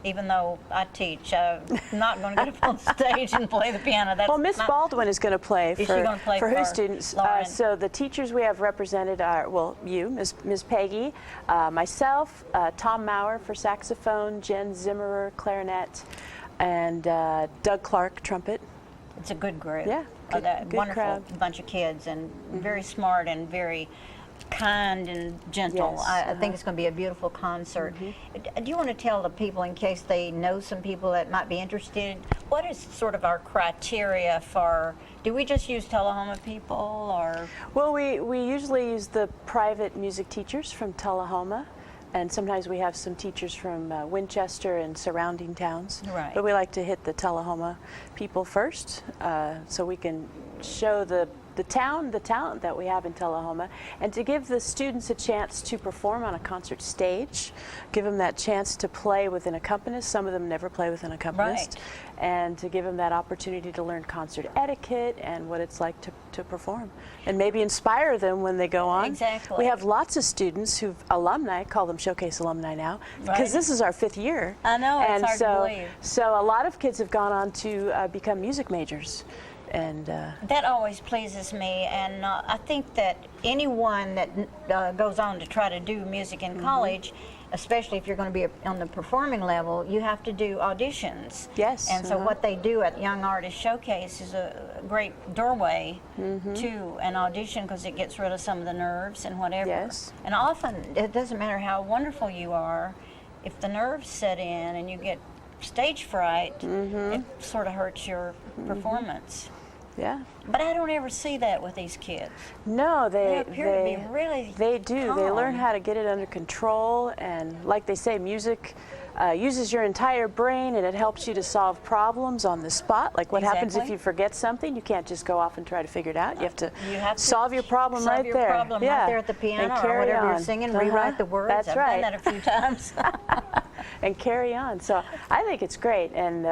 Even though I teach, I'm not going to get up on stage and play the piano. Well, Miss Baldwin is going to play for her students. Lauren? So the teachers we have represented are, well, you, Ms. Peggy, myself, Tom Maurer for saxophone, Jen Zimmerer, clarinet, and Doug Clark, trumpet. It's a good group. Yeah, good wonderful crowd. Bunch of kids, and very smart and very kind and gentle. Yes, I think it's going to be a beautiful concert. Do you want to tell the people, in case they know some people that might be interested, what is sort of our criteria for, do we just use Tullahoma people, or? Well, we usually use the private music teachers from Tullahoma, and sometimes we have some teachers from Winchester and surrounding towns. Right. But we like to hit the Tullahoma people first, so we can show the talent that we have in Tullahoma, and to give the students a chance to perform on a concert stage, give them that chance to play with an accompanist. Some of them never play with an accompanist. Right. And to give them that opportunity to learn concert etiquette and what it's like to perform, and maybe inspire them when they go on. Exactly. We have lots of students who've alumni, call them Showcase alumni now, because this is our 5th year. I know, it's and hard to believe. So a lot of kids have gone on to become music majors. And that always pleases me, and I think that anyone that goes on to try to do music in college, especially if you're going to be on the performing level, you have to do auditions. Yes. And so what they do at Young Artist Showcase is a great doorway to an audition, because it gets rid of some of the nerves and whatever. Yes. And often it doesn't matter how wonderful you are, if the nerves set in and you get stage fright, it sort of hurts your performance. Yeah. But I don't ever see that with these kids. No, They appear to be really They do. calm. They learn how to get it under control, and like they say, music uses your entire brain, and it helps you to solve problems on the spot. Like what happens if Exactly. you forget something? You can't just go off and try to figure it out. You have to solve your problem solve right your there. problem right there at the piano, and or carry whatever on. you're singing, rewrite the words. That's I've right. done that a few times. And carry on. So I think it's great, and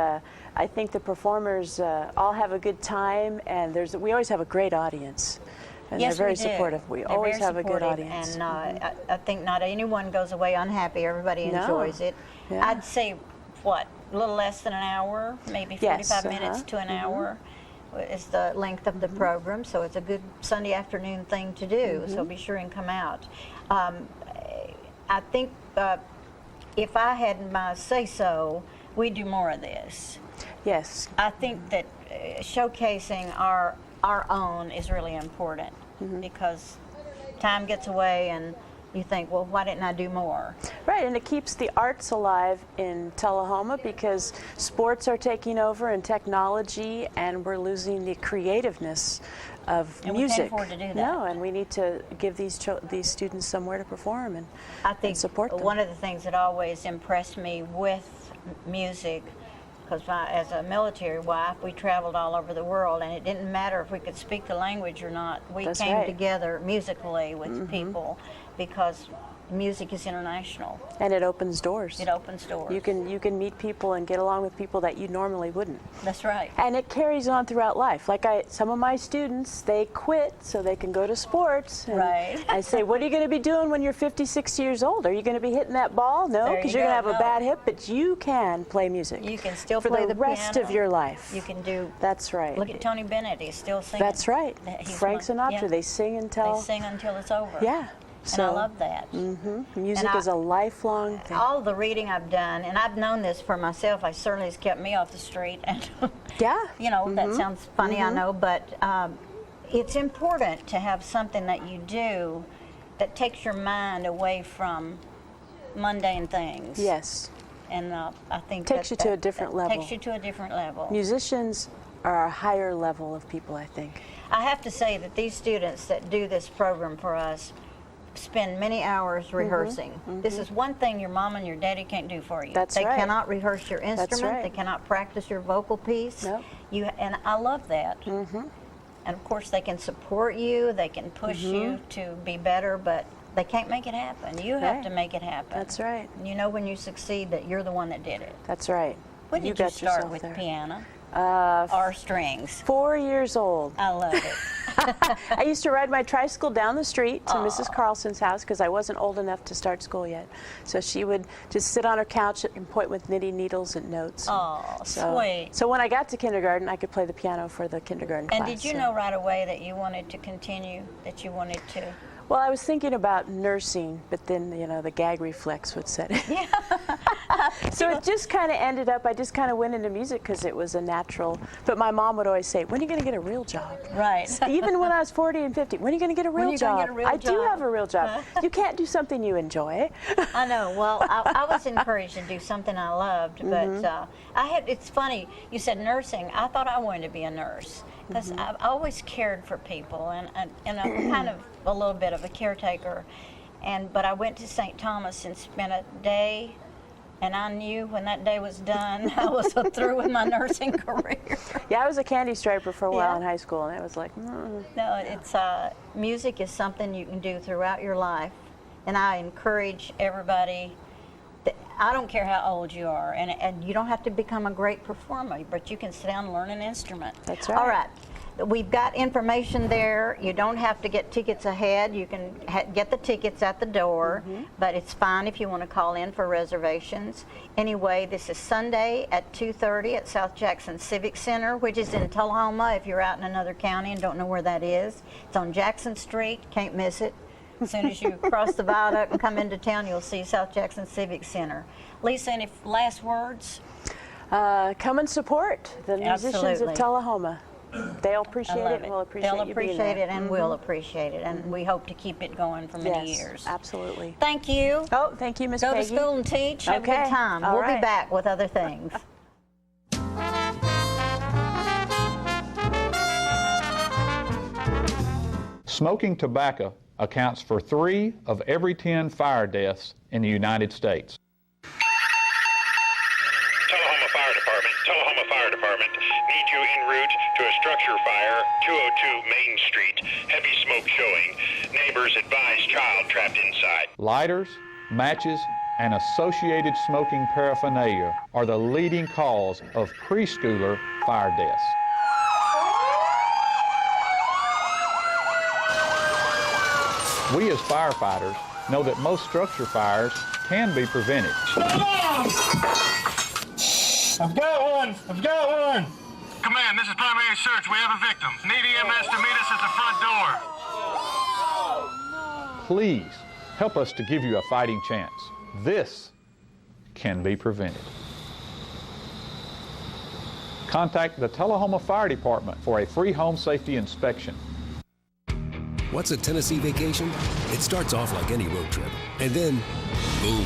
I think the performers all have a good time, and we always have a great audience. And Yes, they're very we do. supportive. We They're always very have a good supportive, audience. And I think not anyone goes away unhappy. Everybody No. enjoys it. Yeah. I'd say, what, a little less than an hour, maybe 45 minutes to an hour is the length of the program. So it's a good Sunday afternoon thing to do. So be sure and come out. I think if I had my say-so, we do more of this. Yes. I think that showcasing our own is really important, because time gets away, and you think, well, why didn't I do more? Right, and it keeps the arts alive in Tullahoma because sports are taking over and technology, and we're losing the creativeness of And music. we can't afford to do that. No, and we need to give these students somewhere to perform and, I think and support them. one of the things that always impressed me with music, because as a military wife, we traveled all over the world, and it didn't matter if we could speak the language or not. We That's came right. together musically with people because music is international. And it opens doors. It opens doors. You can meet people and get along with people that you normally wouldn't. That's right. And it carries on throughout life. Like some of my students, they quit so they can go to sports. And Right. I say, what are you going to be doing when you're 50, 60 years old? Are you going to be hitting that ball? No, There because you you're going to go. have a No. bad hip, but you can play music. You can still for play the the rest piano. of your life. You can do. That's right. Look at Tony Bennett. He's still singing. That's right. He's Frank Sinatra. yeah. They sing until. They sing until it's over. Yeah. And I love that. Music And is a lifelong thing. All the reading I've done, and I've known this for myself, I certainly has kept me off the street. And yeah. You know, that sounds funny, I know, but it's important to have something that you do that takes your mind away from mundane things. Yes. And I think Takes you to a different level. Takes you to a different level. Musicians are a higher level of people, I think. I have to say that these students that do this program for us spend many hours rehearsing. This is one thing your mom and your daddy can't do for you. That's they right. cannot rehearse your instrument. right. They cannot practice your vocal piece. Nope. And I love that. And of course, they can support you. They can push you to be better, but they can't make it happen. You have Right. to make it happen. That's right. And you know when you succeed that you're the one that did it. That's right. When did you got start yourself with there. piano? Or strings? 4 years old. I love it. I used to ride my tricycle down the street to Mrs. Carlson's house because I wasn't old enough to start school yet. So she would just sit on her couch and point with knitting needles and notes. Oh, sweet. So when I got to kindergarten, I could play the piano for the kindergarten And class. did you know right away that you wanted to continue, that you wanted to? Well, I was thinking about nursing, but then, you know, the gag reflex would set in. So it just kind of ended up, I just kind of went into music because it was a natural. But my mom would always say, when are you going to get a real job? Right. Even when I was 40 and 50, when are you going to get a real When are you job? gonna get a real I do job? have a real job. You can't do something you enjoy. I know. Well, I was encouraged to do something I loved, but it's funny, you said nursing. I thought I wanted to be a nurse because I've always cared for people, and I'm kind of a little bit of a caretaker. But I went to St. Thomas and spent a day, and I knew when that day was done, I was through with my nursing career. Yeah, I was a candy striper for a while in high school, and it was like, No, it's music is something you can do throughout your life, and I encourage everybody. I don't care how old you are, and you don't have to become a great performer, but you can sit down and learn an instrument. That's right. All right. We've got information there. You don't have to get tickets ahead. You can get the tickets at the door, but it's fine if you want to call in for reservations. Anyway, this is Sunday at 2:30 at South Jackson Civic Center, which is in Tullahoma if you're out in another county and don't know where that is. It's on Jackson Street. Can't miss it. As soon as you cross the viaduct and come into town, you'll see South Jackson Civic Center. Lisa, any last words? Come and support the musicians Absolutely. of Tullahoma. They'll appreciate I love it, and we'll appreciate They'll you being appreciate there. it, and we'll appreciate it, and we hope to keep it going for many Yes, years. absolutely. Thank you. Oh, thank you, Miss Go Peggy. to school and teach. Have a Okay. good time. All We'll be right. back with other things. Smoking tobacco accounts for 3 of every 10 fire deaths in the United States. Tullahoma Fire Department need you en route to a structure fire, 202 Main Street. Heavy smoke showing. Neighbors advise child trapped inside. Lighters, matches, and associated smoking paraphernalia are the leading cause of preschooler fire deaths. We as firefighters know that most structure fires can be prevented. I've got one! I've got one! Command, this is primary search. We have a victim. Need EMS to meet us at the front door. Please help us to give you a fighting chance. This can be prevented. Contact the Tullahoma Fire Department for a free home safety inspection. What's a Tennessee vacation? It starts off like any road trip, and then, boom,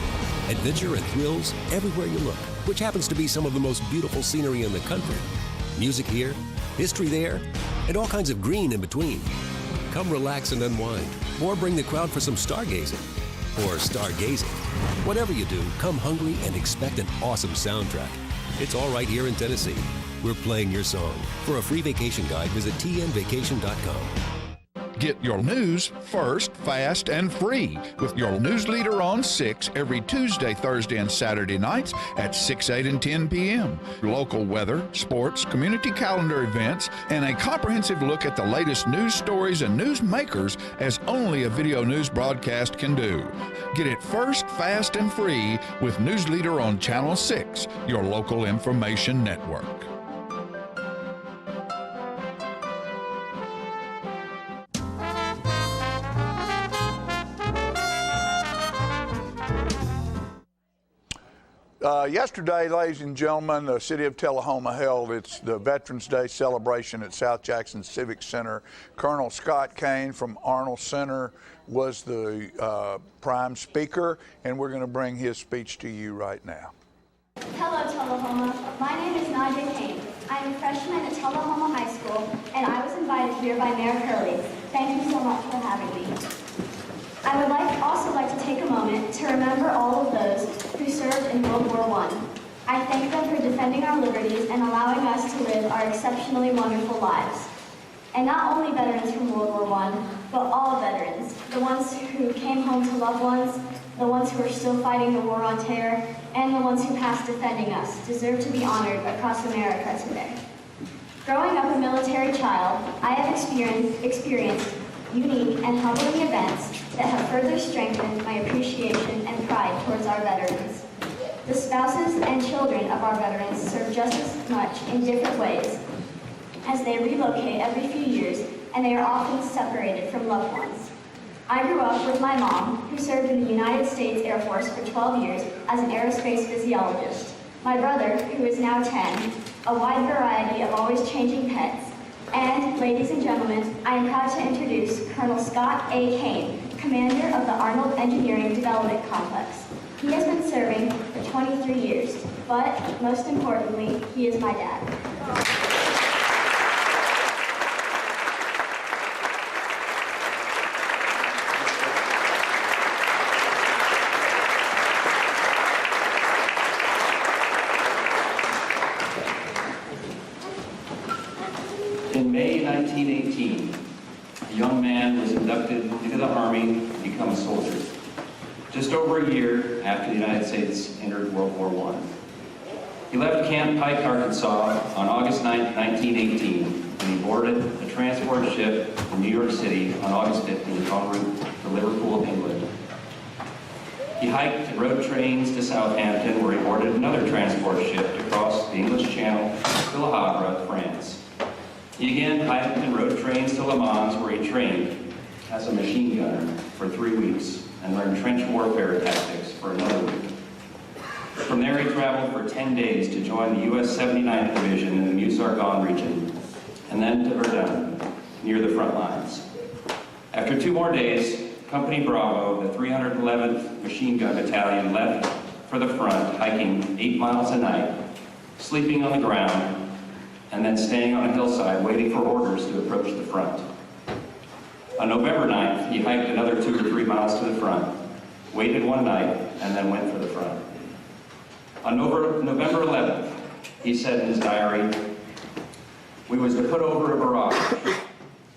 adventure and thrills everywhere you look, which happens to be some of the most beautiful scenery in the country. Music here, history there, and all kinds of green in between. Come relax and unwind, or bring the crowd for some stargazing, or stargazing. Whatever you do, come hungry and expect an awesome soundtrack. It's all right here in Tennessee. We're playing your song. For a free vacation guide, visit tnvacation.com. Get your news first, fast, and free with your news leader on 6 every Tuesday, Thursday, and Saturday nights at 6, 8, and 10 p.m. Local weather, sports, community calendar events, and a comprehensive look at the latest news stories and news makers as only a video news broadcast can do. Get it first, fast, and free with News Leader on Channel 6, your local information network. Yesterday, ladies and gentlemen, the city of Tullahoma held its the Veterans Day celebration at South Jackson Civic Center. Colonel Scott Kane from Arnold Center was the prime speaker, and we're going to bring his speech to you right now. Hello, Tullahoma. My name is Nadia Kane. I'm a freshman at Tullahoma High School, and I was invited here by Mayor Curley. Thank you so much for having me. I would also like to take a moment to remember all of those who served in World War I. I thank them for defending our liberties and allowing us to live our exceptionally wonderful lives. And not only veterans from World War I, but all veterans, the ones who came home to loved ones, the ones who are still fighting the war on terror, and the ones who passed defending us, deserve to be honored across America today. Growing up a military child, I have experienced unique and humbling events that have further strengthened my appreciation and pride towards our veterans. The spouses and children of our veterans serve just as much in different ways as they relocate every few years, and they are often separated from loved ones. I grew up with my mom, who served in the United States Air Force for 12 years as an aerospace physiologist, my brother, who is now 10, a wide variety of always changing pets, and, ladies and gentlemen, I am proud to introduce Colonel Scott A. Kane, commander of the Arnold Engineering Development Complex. He has been serving for 23 years, but most importantly, he is my dad. In May 1918, a young man was inducted into the Army to become a soldier, just over a year after the United States entered World War I. He left Camp Pike, Arkansas on August 9, 1918, and he boarded a transport ship in New York City on August 15, en route to Liverpool, England. He hiked and rode trains to Southampton, where he boarded another transport ship to cross the English Channel to Le Havre, France. He again hiked and rode trains to Le Mans, where he trained as a machine gunner for 3 weeks and learned trench warfare tactics for another week. From there, he traveled for 10 days to join the U.S. 79th Division in the Meuse-Argonne region, and then to Verdun, near the front lines. After 2 more days, Company Bravo, the 311th Machine Gun Battalion, left for the front, hiking 8 miles a night, sleeping on the ground, and then staying on a hillside waiting for orders to approach the front. On November 9th, he hiked another 2 or 3 miles to the front, waited 1 night, and then went for the front. On November 11th, he said in his diary, "We was to put over a barrage,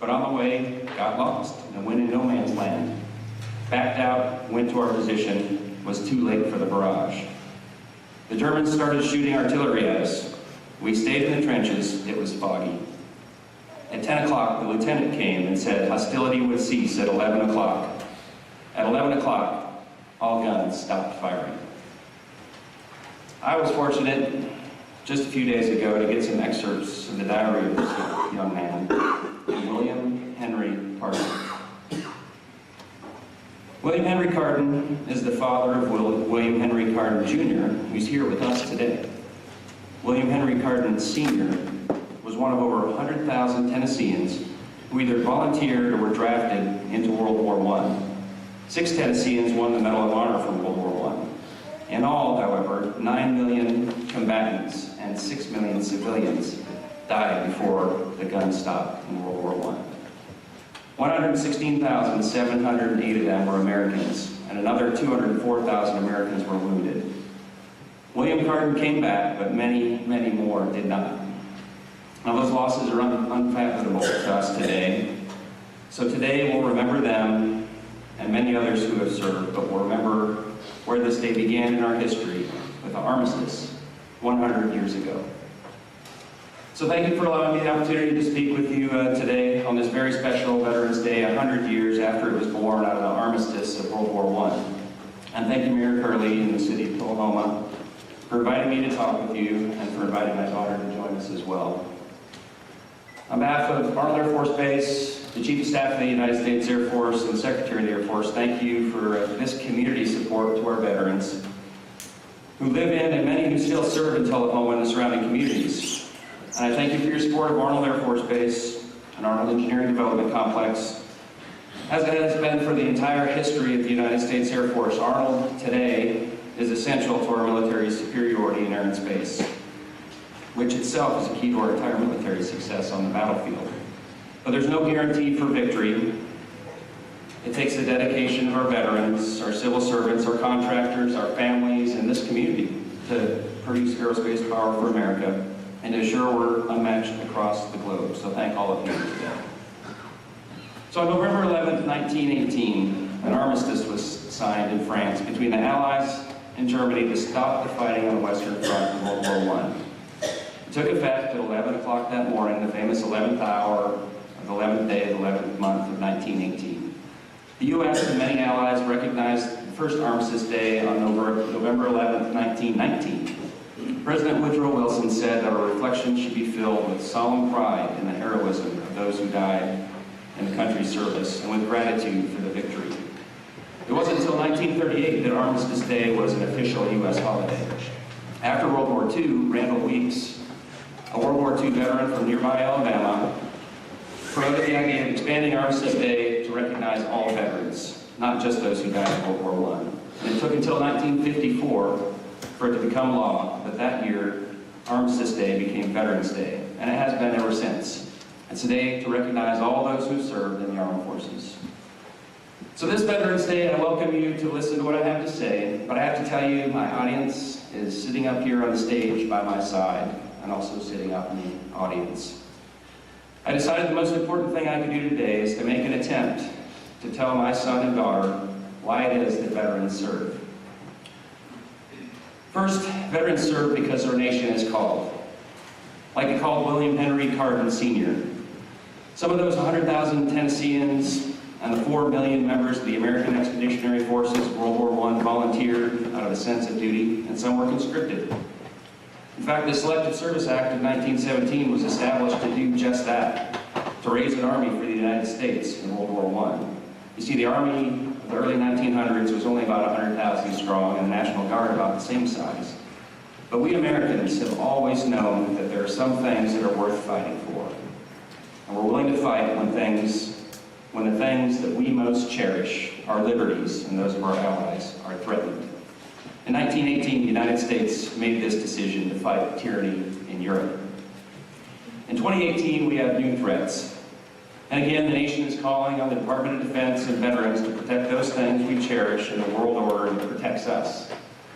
but on the way, got lost and went in no man's land. Backed out, went to our position, was too late for the barrage. The Germans started shooting artillery at us. We stayed in the trenches, it was foggy. At 10 o'clock, the lieutenant came and said hostility would cease at 11 o'clock. At 11 o'clock, all guns stopped firing." I was fortunate just a few days ago to get some excerpts of the diary of this young man, William Henry Carden. William Henry Carden is the father of William Henry Carden Jr., who's here with us today. William Henry Carden Sr. was one of over 100,000 Tennesseans who either volunteered or were drafted into World War I. 6 Tennesseans won the Medal of Honor from World War I. In all, however, 9 million combatants and 6 million civilians died before the guns stopped in World War I. 116,708 of them were Americans, and another 204,000 Americans were wounded. William Carden came back, but many, many more did not. Now, those losses are unfathomable to us today. So today we'll remember them and many others who have served, but we'll remember where this day began in our history with the armistice 100 years ago. So thank you for allowing me the opportunity to speak with you today on this very special Veterans Day, 100 years after it was born out of the armistice of World War I. And thank you, Mayor Curley and the City of Tullahoma, for inviting me to talk with you and for inviting my daughter to join us as well. On behalf of Arnold Air Force Base, the Chief of Staff of the United States Air Force, and the Secretary of the Air Force, thank you for this community support to our veterans who live in and many who still serve in Tullahoma and the surrounding communities. And I thank you for your support of Arnold Air Force Base and Arnold Engineering Development Complex, as it has been for the entire history of the United States Air Force. Arnold today is essential to our military's superiority in air and space, which itself is a key to our entire military success on the battlefield. But there's no guarantee for victory. It takes the dedication of our veterans, our civil servants, our contractors, our families, and this community to produce aerospace power for America and to ensure we're unmatched across the globe. So thank all of you today. So on November 11th, 1918, an armistice was signed in France between the Allies and Germany to stop the fighting on the Western Front in World War I. It took effect at 11 o'clock that morning, the famous 11th hour of the 11th day of the 11th month of 1918. The U.S. and many allies recognized the first Armistice Day on November 11th, 1919. President Woodrow Wilson said that our reflections should be filled with solemn pride in the heroism of those who died in the country's service and with gratitude for the victory. It wasn't until 1938 that Armistice Day was an official U.S. holiday. After World War II, Randall Weeks, a World War II veteran from nearby Alabama, promoted the idea of expanding Armistice Day to recognize all veterans, not just those who died in World War I. And it took until 1954 for it to become law that year, Armistice Day became Veterans Day, and it has been ever since. It's a day to recognize all those who served in the armed forces. So this Veterans Day, I welcome you to listen to what I have to say, but I have to tell you, my audience is sitting up here on the stage by my side, and also sitting up in the audience. I decided the most important thing I could do today is to make an attempt to tell my son and daughter why it is that veterans serve. First, veterans serve because our nation is called. Like it called William Henry Carden Sr. Some of those 100,000 Tennesseans and the 4 million members of the American Expeditionary Forces of World War I volunteered out of a sense of duty, and some were conscripted. In fact, the Selective Service Act of 1917 was established to do just that, to raise an army for the United States in World War I. You see, the Army of the early 1900s was only about 100,000 strong, and the National Guard about the same size. But we Americans have always known that there are some things that are worth fighting for. And we're willing to fight when the things that we most cherish, our liberties and those of our allies, are threatened. In 1918, the United States made this decision to fight tyranny in Europe. In 2018, we have new threats. And again, the nation is calling on the Department of Defense and veterans to protect those things we cherish in a world order that protects us.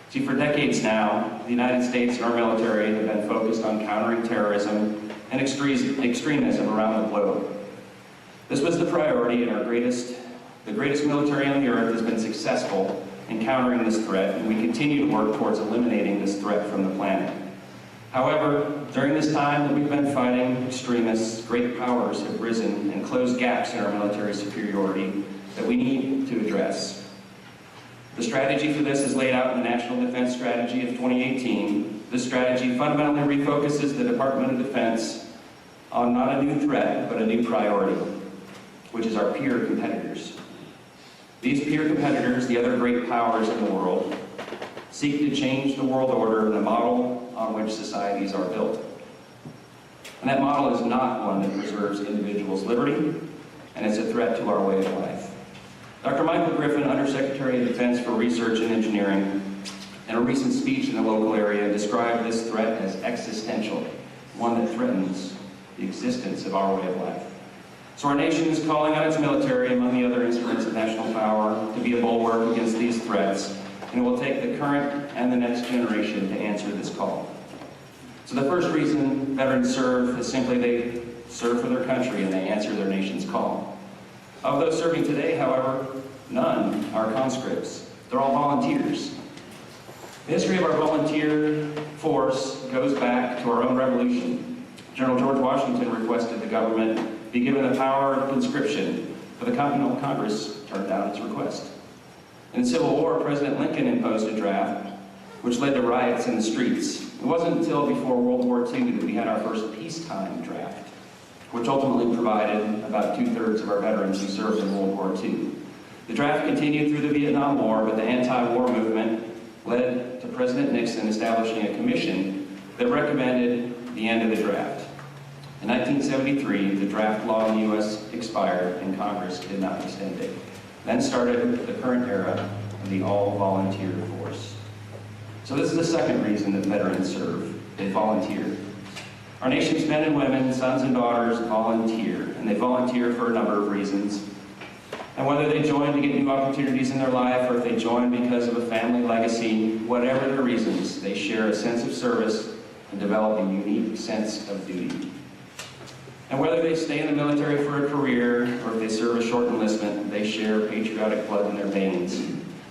See, for decades now, the United States and our military have been focused on countering terrorism and extremism around the globe. This was the priority, and the greatest military on the earth has been successful in countering this threat, and we continue to work towards eliminating this threat from the planet. However, during this time that we've been fighting extremists, great powers have risen and closed gaps in our military superiority that we need to address. The strategy for this is laid out in the National Defense Strategy of 2018. This strategy fundamentally refocuses the Department of Defense on not a new threat, but a new priority, which is our peer competitors. These peer competitors, the other great powers in the world, seek to change the world order and the model on which societies are built. And that model is not one that preserves individuals' liberty, and it's a threat to our way of life. Dr. Michael Griffin, Undersecretary of Defense for Research and Engineering, in a recent speech in the local area, described this threat as existential, one that threatens the existence of our way of life. So our nation is calling on its military, among the other instruments of national power, to be a bulwark against these threats, and it will take the current and the next generation to answer this call. So the first reason veterans serve is simply they serve for their country and they answer their nation's call. Of those serving today, however, none are conscripts. They're all volunteers. The history of our volunteer force goes back to our own revolution. General George Washington requested the government be given the power of conscription, but the Continental Congress turned down its request. In the Civil War, President Lincoln imposed a draft which led to riots in the streets. It wasn't until before World War II that we had our first peacetime draft, which ultimately provided about 2/3 of our veterans who served in World War II. The draft continued through the Vietnam War, but the anti-war movement led to President Nixon establishing a commission that recommended the end of the draft. In 1973, the draft law in the U.S. expired and Congress did not extend it. Then started the current era of the all-volunteer force. So this is the second reason that veterans serve. They volunteer. Our nation's men and women, sons and daughters volunteer, and they volunteer for a number of reasons. And whether they join to get new opportunities in their life or if they join because of a family legacy, whatever their reasons, they share a sense of service and develop a unique sense of duty. And whether they stay in the military for a career or if they serve a short enlistment, they share patriotic blood in their veins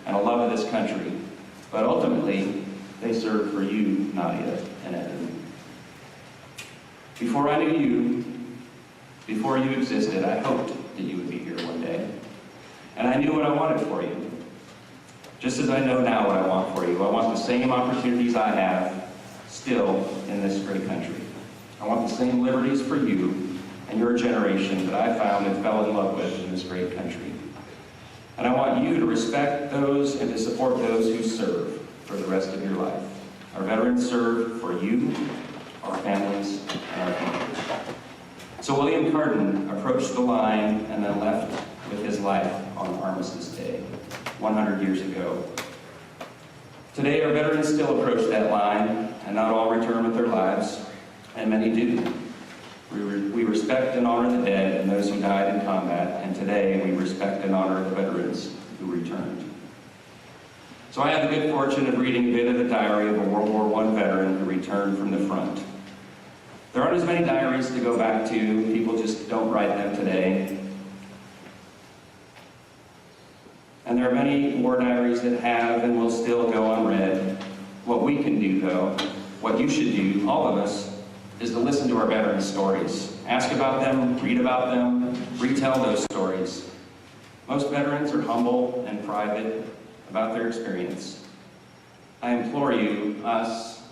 and a love of this country. But ultimately, they serve for you, Nadia and Evan. Before I knew you, before you existed, I hoped that you would be here one day. And I knew what I wanted for you. Just as I know now what I want for you. I want the same opportunities I have still in this great country. I want the same liberties for you and your generation that I found and fell in love with in this great country. And I want you to respect those and to support those who serve for the rest of your life. Our veterans serve for you, our families, and our country. So William Carden approached the line and then left with his life on Armistice Day, 100 years ago. Today, our veterans still approach that line, and not all return with their lives, and many do. We respect and honor the dead and those who died in combat, and today we respect and honor the veterans who returned. So I had the good fortune of reading a bit of the diary of a World War I veteran who returned from the front. There aren't as many diaries to go back to. People just don't write them today. And there are many war diaries that have and will still go unread. What we can do, though, what you should do, all of us, is to listen to our veterans' stories. Ask about them, read about them, retell those stories. Most veterans are humble and private about their experience. I implore you, us,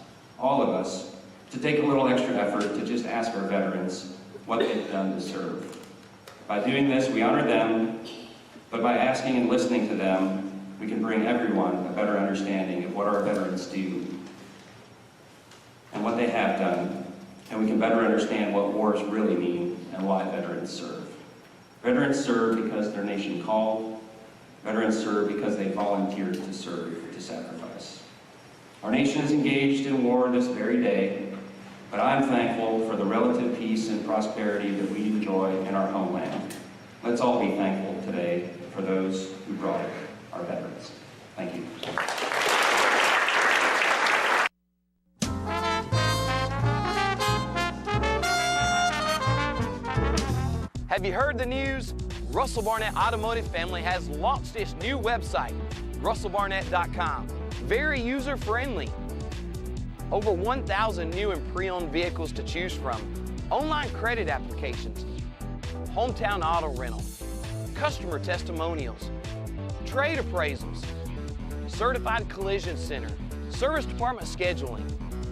all of us, to take a little extra effort to just ask our veterans what they've done to serve. By doing this, we honor them, but by asking and listening to them, we can bring everyone a better understanding of what our veterans do and what they have done, and we can better understand what wars really mean and why veterans serve. Veterans serve because their nation called. Veterans serve because they volunteered to serve, to sacrifice. Our nation is engaged in war this very day, but I'm thankful for the relative peace and prosperity that we enjoy in our homeland. Let's all be thankful today for those who brought it, our veterans. Thank you. Have you heard the news? Russell Barnett Automotive Family has launched its new website, russellbarnett.com. Very user-friendly. Over 1,000 new and pre-owned vehicles to choose from, online credit applications, hometown auto rental, customer testimonials, trade appraisals, certified collision center, service department scheduling.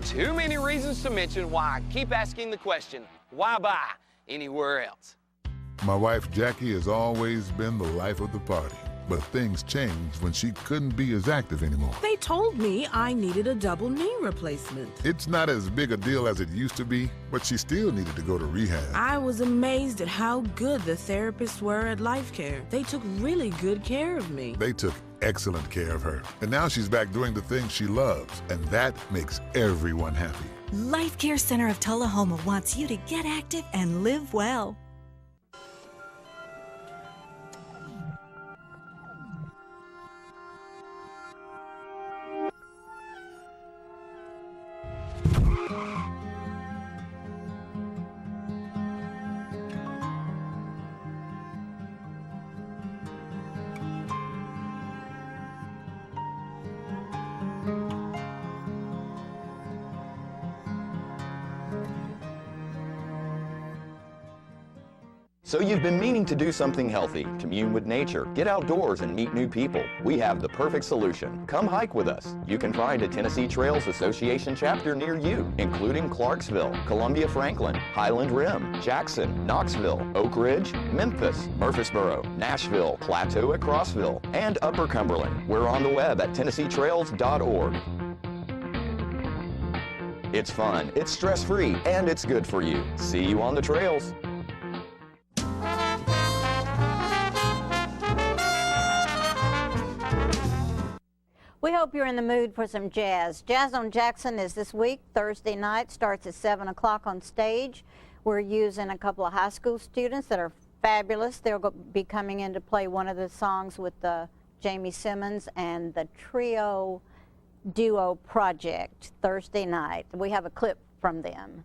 Too many reasons to mention why I keep asking the question, why buy anywhere else? My wife, Jackie, has always been the life of the party. But things changed when she couldn't be as active anymore. They told me I needed a double knee replacement. It's not as big a deal as it used to be, but she still needed to go to rehab. I was amazed at how good the therapists were at Life Care. They took really good care of me. They took excellent care of her. And now she's back doing the things she loves, and that makes everyone happy. Life Care Center of Tullahoma wants you to get active and live well. So you've been meaning to do something healthy, commune with nature, get outdoors and meet new people. We have the perfect solution. Come hike with us. You can find a Tennessee Trails Association chapter near you, including Clarksville, Columbia Franklin, Highland Rim, Jackson, Knoxville, Oak Ridge, Memphis, Murfreesboro, Nashville, Plateau at Crossville, and Upper Cumberland. We're on the web at TennesseeTrails.org. It's fun, it's stress-free, and it's good for you. See you on the trails. We hope you're in the mood for some jazz. Jazz on Jackson is this week, Thursday night, starts at 7 o'clock on stage. We're using a couple of high school students that are fabulous. They'll be coming in to play one of the songs with Jamie Simmons and the Trio Duo Project Thursday night. We have a clip from them.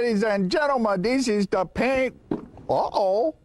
ladies and gentlemen, this is the paint. Uh-oh.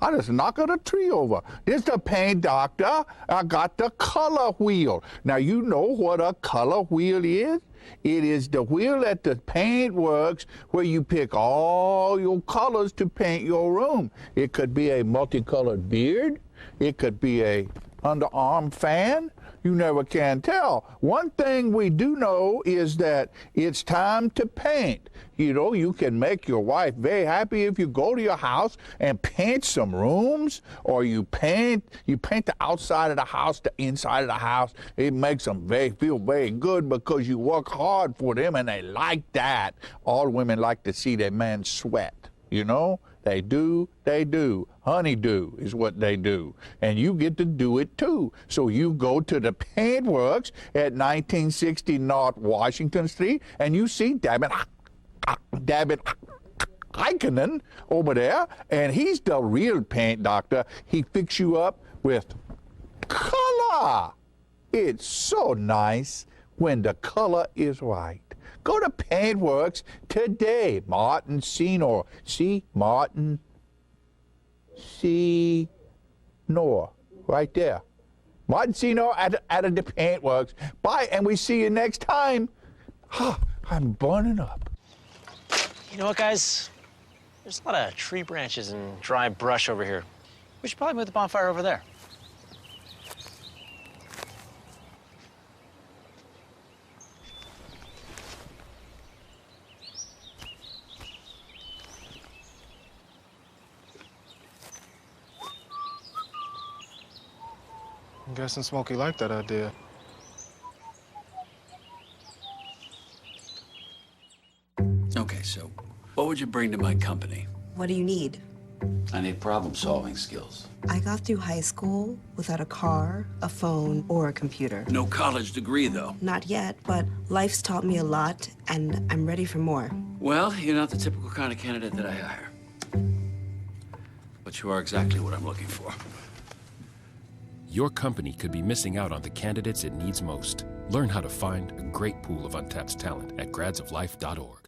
I just knocked a tree over. This is the paint doctor. I got the color wheel. Now, you know what a color wheel is? It is the wheel at the paint works where you pick all your colors to paint your room. It could be a multicolored beard. It could be a underarm fan. You never can tell. One thing we do know is that it's time to paint. You know, you can make your wife very happy if you go to your house and paint some rooms, or you paint the outside of the house, the inside of the house. It makes them feel very good because you work hard for them and they like that. All women like to see their man sweat, you know? They do. Honeydew is what they do. And you get to do it too. So you go to the paint works at 1960 North Washington Street and you see David Heikkinen over there, and he's the real paint doctor. He fix you up with color. It's so nice when the color is right. Go to Paintworks today. Martin Senor. See? Martin Senor. Right there. Martin Senor at the Paintworks. Bye, and we see you next time. I'm burning up. You know what, guys? There's a lot of tree branches and dry brush over here. We should probably move the bonfire over there. I'm guessing Smokey liked that idea. Okay, so what would you bring to my company? What do you need? I need problem-solving skills. I got through high school without a car, a phone, or a computer. No college degree, though. Not yet, but life's taught me a lot, and I'm ready for more. Well, you're not the typical kind of candidate that I hire. But you are exactly what I'm looking for. Your company could be missing out on the candidates it needs most. Learn how to find a great pool of untapped talent at gradsoflife.org.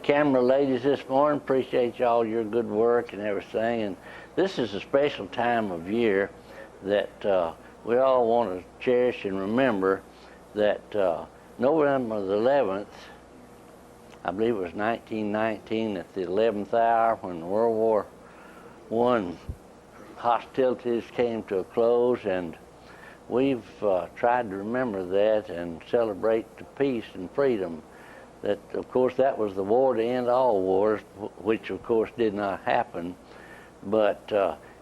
Camera ladies this morning, appreciate y'all your good work and everything. And this is a special time of year that we all want to cherish and remember. That November the 11th, I believe it was 1919, at the 11th hour when World War I hostilities came to a close, and we've tried to remember that and celebrate the peace and freedom. That, of course, that was the war to end all wars, which, of course, did not happen. But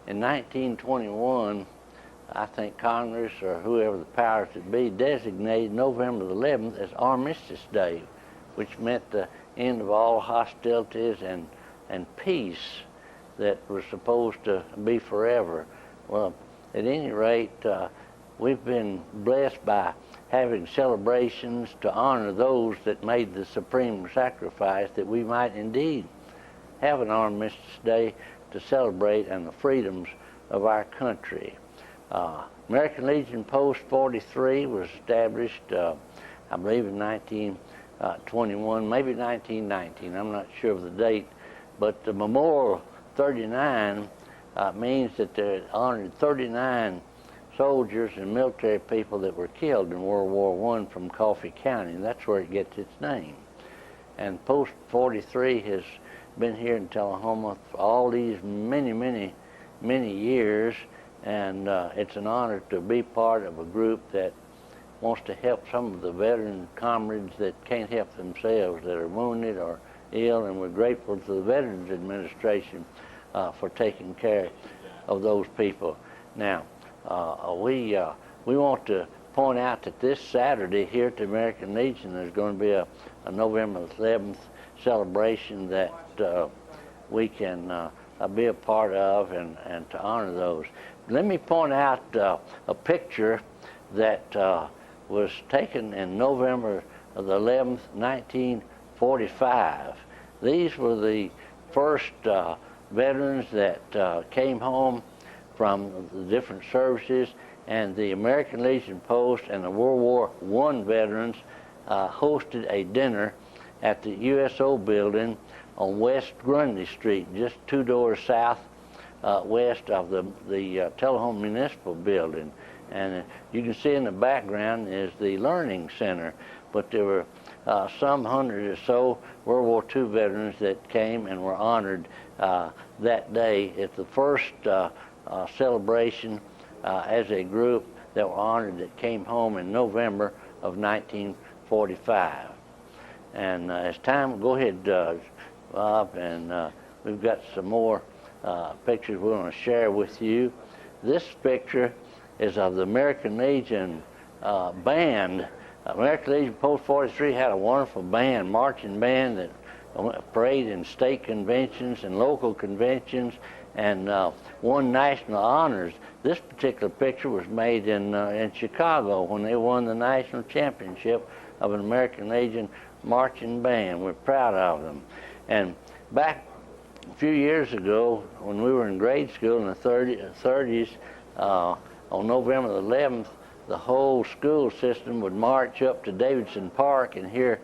in 1921, I think Congress, or whoever the powers that be, designated November the 11th as Armistice Day, which meant the end of all hostilities and peace that was supposed to be forever. Well, at any rate, we've been blessed by having celebrations to honor those that made the supreme sacrifice, that we might indeed have an Armistice Day to celebrate and the freedoms of our country. American Legion Post 43 was established, I believe, in 1921, maybe 1919. I'm not sure of the date, but the Memorial 39 means that they honored 39 soldiers and military people that were killed in World War I from Coffee County, and that's where it gets its name. And Post 43 has been here in Tullahoma for all these many years, and it's an honor to be part of a group that wants to help some of the veteran comrades that can't help themselves, that are wounded or ill, and we're grateful to the Veterans Administration for taking care of those people. Now, we want to point out that this Saturday here at the American Legion there's going to be a November 11th celebration that we can be a part of and to honor those. Let me point out a picture that was taken in November of the 11th, 1945. These were the first veterans that came home from the different services, and the American Legion Post and the World War I veterans hosted a dinner at the USO building on West Grundy Street, just 2 doors south west of the Tullahoma Municipal Building. And you can see in the background is the Learning Center, but there were some hundred or so World War II veterans that came and were honored that day. It's the first celebration as a group that were honored that came home in November of 1945. And as time, go ahead, Bob, and we've got some more pictures we want to share with you. This picture is of the American Legion band. American Legion Post 43 had a wonderful band, marching band that played in state conventions and local conventions and won national honors. This particular picture was made in Chicago when they won the national championship of an American Legion marching band. We're proud of them. And back a few years ago, when we were in grade school in the 30s, on November the 11th, the whole school system would march up to Davidson Park and hear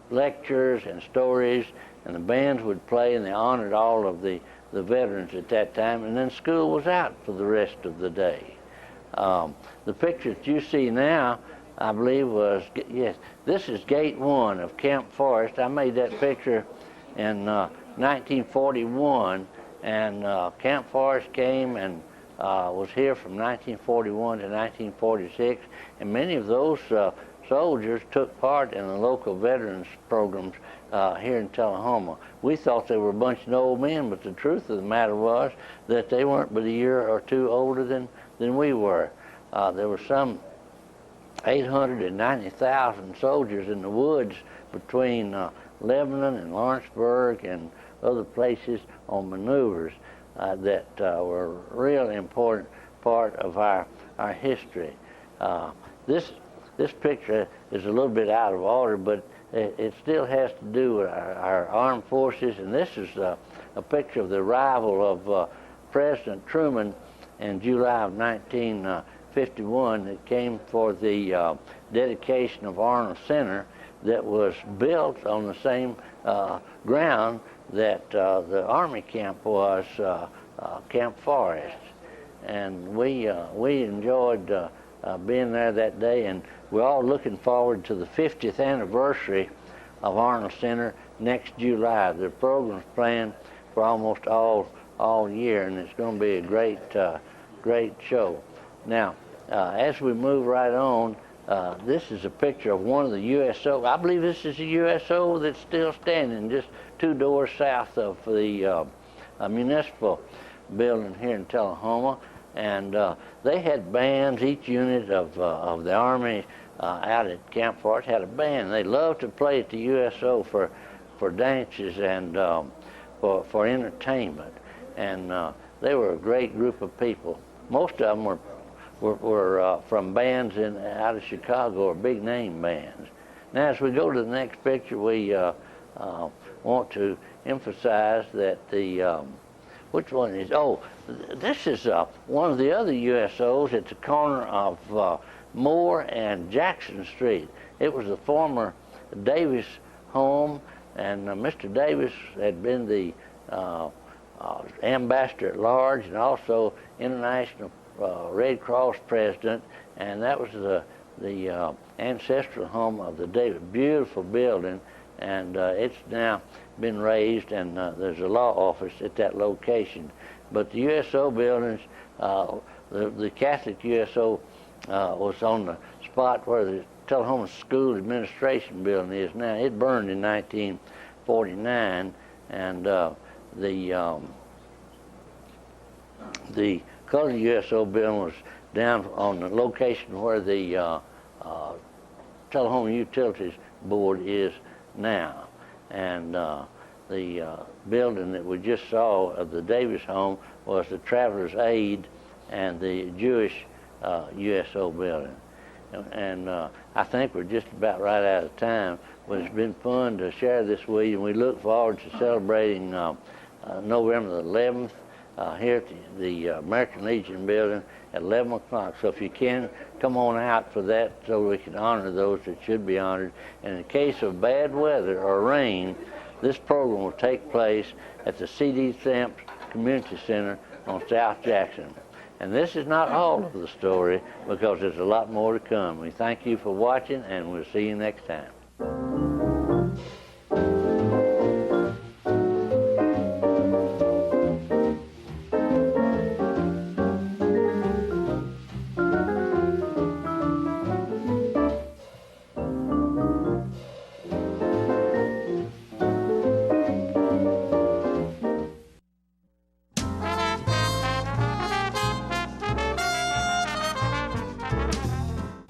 lectures and stories, and the bands would play, and they honored all of the veterans at that time, and then school was out for the rest of the day. The picture that you see now, I believe was, yes, this is Gate 1 of Camp Forest. I made that picture in 1941, and Camp Forest came and was here from 1941 to 1946, and many of those soldiers took part in the local veterans programs here in Tullahoma. We thought they were a bunch of old men, but the truth of the matter was that they weren't but a year or two older than we were. There were some 890,000 soldiers in the woods between Lebanon and Lawrenceburg and other places on maneuvers that were a real important part of our history. This picture is a little bit out of order, but it still has to do with our armed forces, and this is a picture of the arrival of President Truman in July of 1951 that came for the dedication of Arnold Center that was built on the same ground that the Army camp was, Camp Forest. And we enjoyed being there that day, and we're all looking forward to the 50th anniversary of Arnold Center next July. The program's planned for almost all year, and it's going to be a great show. Now, as we move right on, this is a picture of one of the USO. I believe this is a USO that's still standing just 2 doors south of the municipal building here in Tullahoma. And they had bands. Each unit of the Army out at Camp Forest had a band. They loved to play at the USO for dances and for entertainment. And they were a great group of people. Most of them were from bands out of Chicago, or big name bands. Now, as we go to the next picture, we want to emphasize that which one is? Oh, this is one of the other USOs at the corner of Moore and Jackson Street. It was the former Davis home, and Mr. Davis had been the ambassador at large and also International Red Cross president, and that was the ancestral home of the Davis. Beautiful building, and it's now been raised, and there's a law office at that location. But the USO buildings, the Catholic USO was on the spot where the Tullahoma School Administration building is now. It burned in 1949, and the colored USO building was down on the location where the Tullahoma Utilities Board is now. And the building that we just saw of the Davis home was the Travelers Aid and the Jewish USO building. And I think we're just about right out of time, but it's been fun to share this with you, and we look forward to celebrating November the 11th here at the American Legion building at 11 o'clock. So if you can, come on out for that so we can honor those that should be honored. And in case of bad weather or rain, this program will take place at the C.D. Thamp Community Center on South Jackson. And this is not all of the story, because there's a lot more to come. We thank you for watching, and we'll see you next time.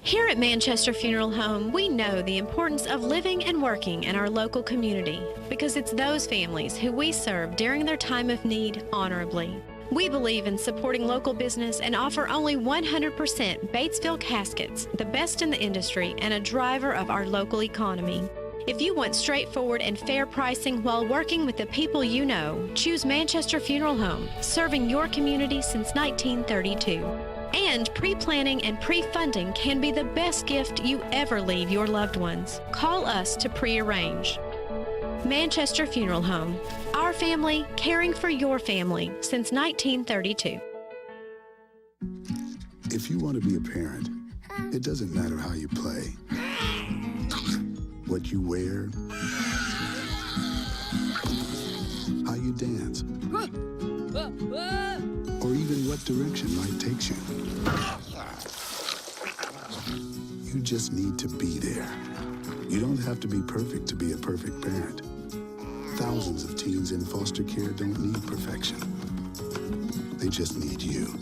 Here at Manchester Funeral Home, we know the importance of living and working in our local community, because it's those families who we serve during their time of need honorably. We believe in supporting local business and offer only 100% Batesville caskets, the best in the industry and a driver of our local economy. If you want straightforward and fair pricing while working with the people you know, choose Manchester Funeral Home, serving your community since 1932. And pre-planning and pre-funding can be the best gift you ever leave your loved ones. Call us to pre-arrange. Manchester Funeral Home. Our family, caring for your family since 1932. If you want to be a parent, it doesn't matter how you play, what you wear, how you dance, or even what direction life takes you. You just need to be there. You don't have to be perfect to be a perfect parent. Thousands of teens in foster care don't need perfection. They just need you.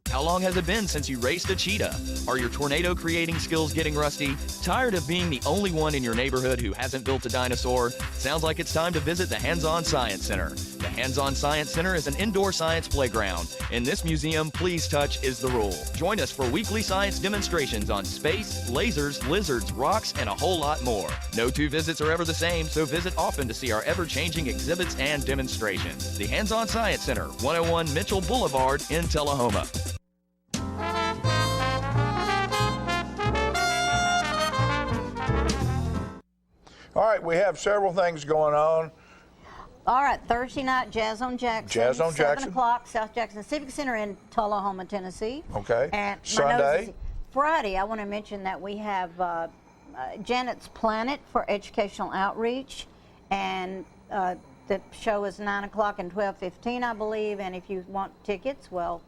How long has it been since you raced a cheetah? Are your tornado creating skills getting rusty? Tired of being the only one in your neighborhood who hasn't built a dinosaur? Sounds like it's time to visit the Hands-On Science Center. The Hands-On Science Center is an indoor science playground. In this museum, please touch is the rule. Join us for weekly science demonstrations on space, lasers, lizards, rocks, and a whole lot more. No two visits are ever the same, so visit often to see our ever-changing exhibits and demonstrations. The Hands-On Science Center, 101 Mitchell Boulevard in Tullahoma. All right, we have several things going on. All right, Thursday night, Jazz on Jackson. Jazz on 7 Jackson. o'clock, South Jackson Civic Center in Tullahoma, Tennessee. Okay. And Sunday. Friday, I want to mention that we have Janet's Planet for educational outreach, and the show is 9 o'clock and 12:15, I believe. And if you want tickets, well,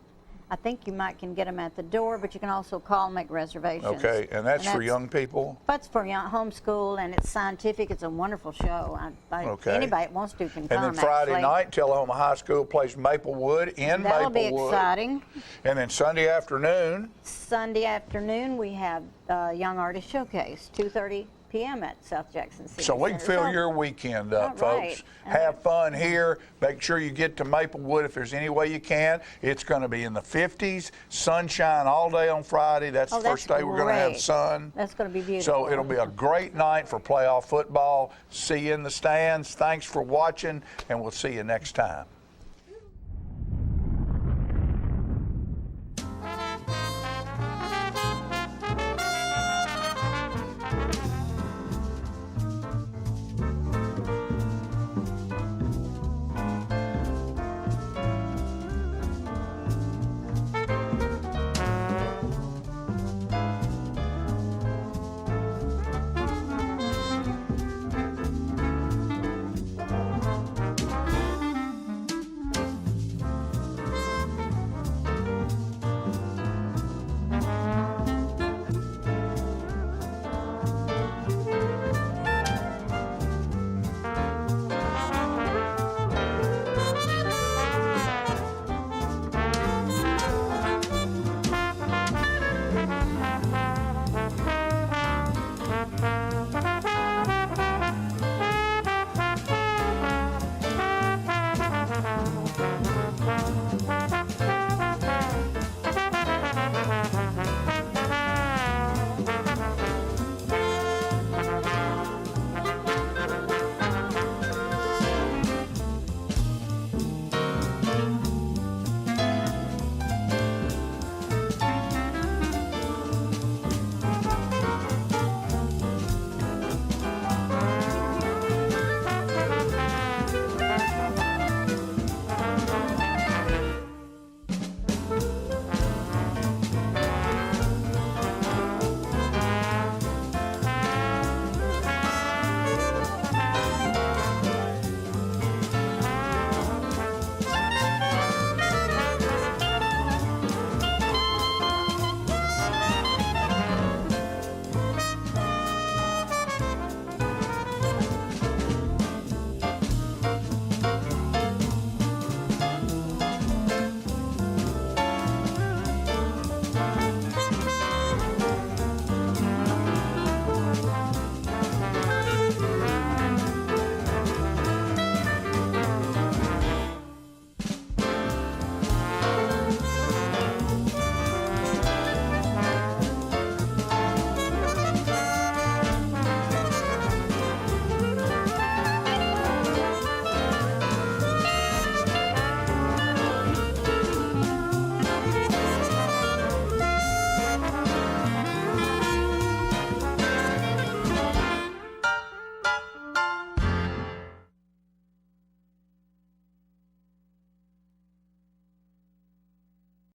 I think you can get them at the door, but you can also call and make reservations. Okay, and that's for young people? That's for young, homeschool, and it's scientific. It's a wonderful show. Okay. Anybody that wants to can come, And then Friday actually. night, Tullahoma High School plays Maplewood in That'll Maplewood. be exciting. And then Sunday afternoon. Sunday afternoon, we have Young Artist Showcase, 2:30 p.m. at South Jackson City So we can Center. fill your weekend up, All right. folks. Have fun here. Make sure you get to Maplewood if there's any way you can. It's going to be in the 50s, sunshine all day on Friday. That's the first day we're going to have great. sun. That's going to be beautiful. So it'll be a great night for playoff football. See you in the stands. Thanks for watching, and we'll see you next time.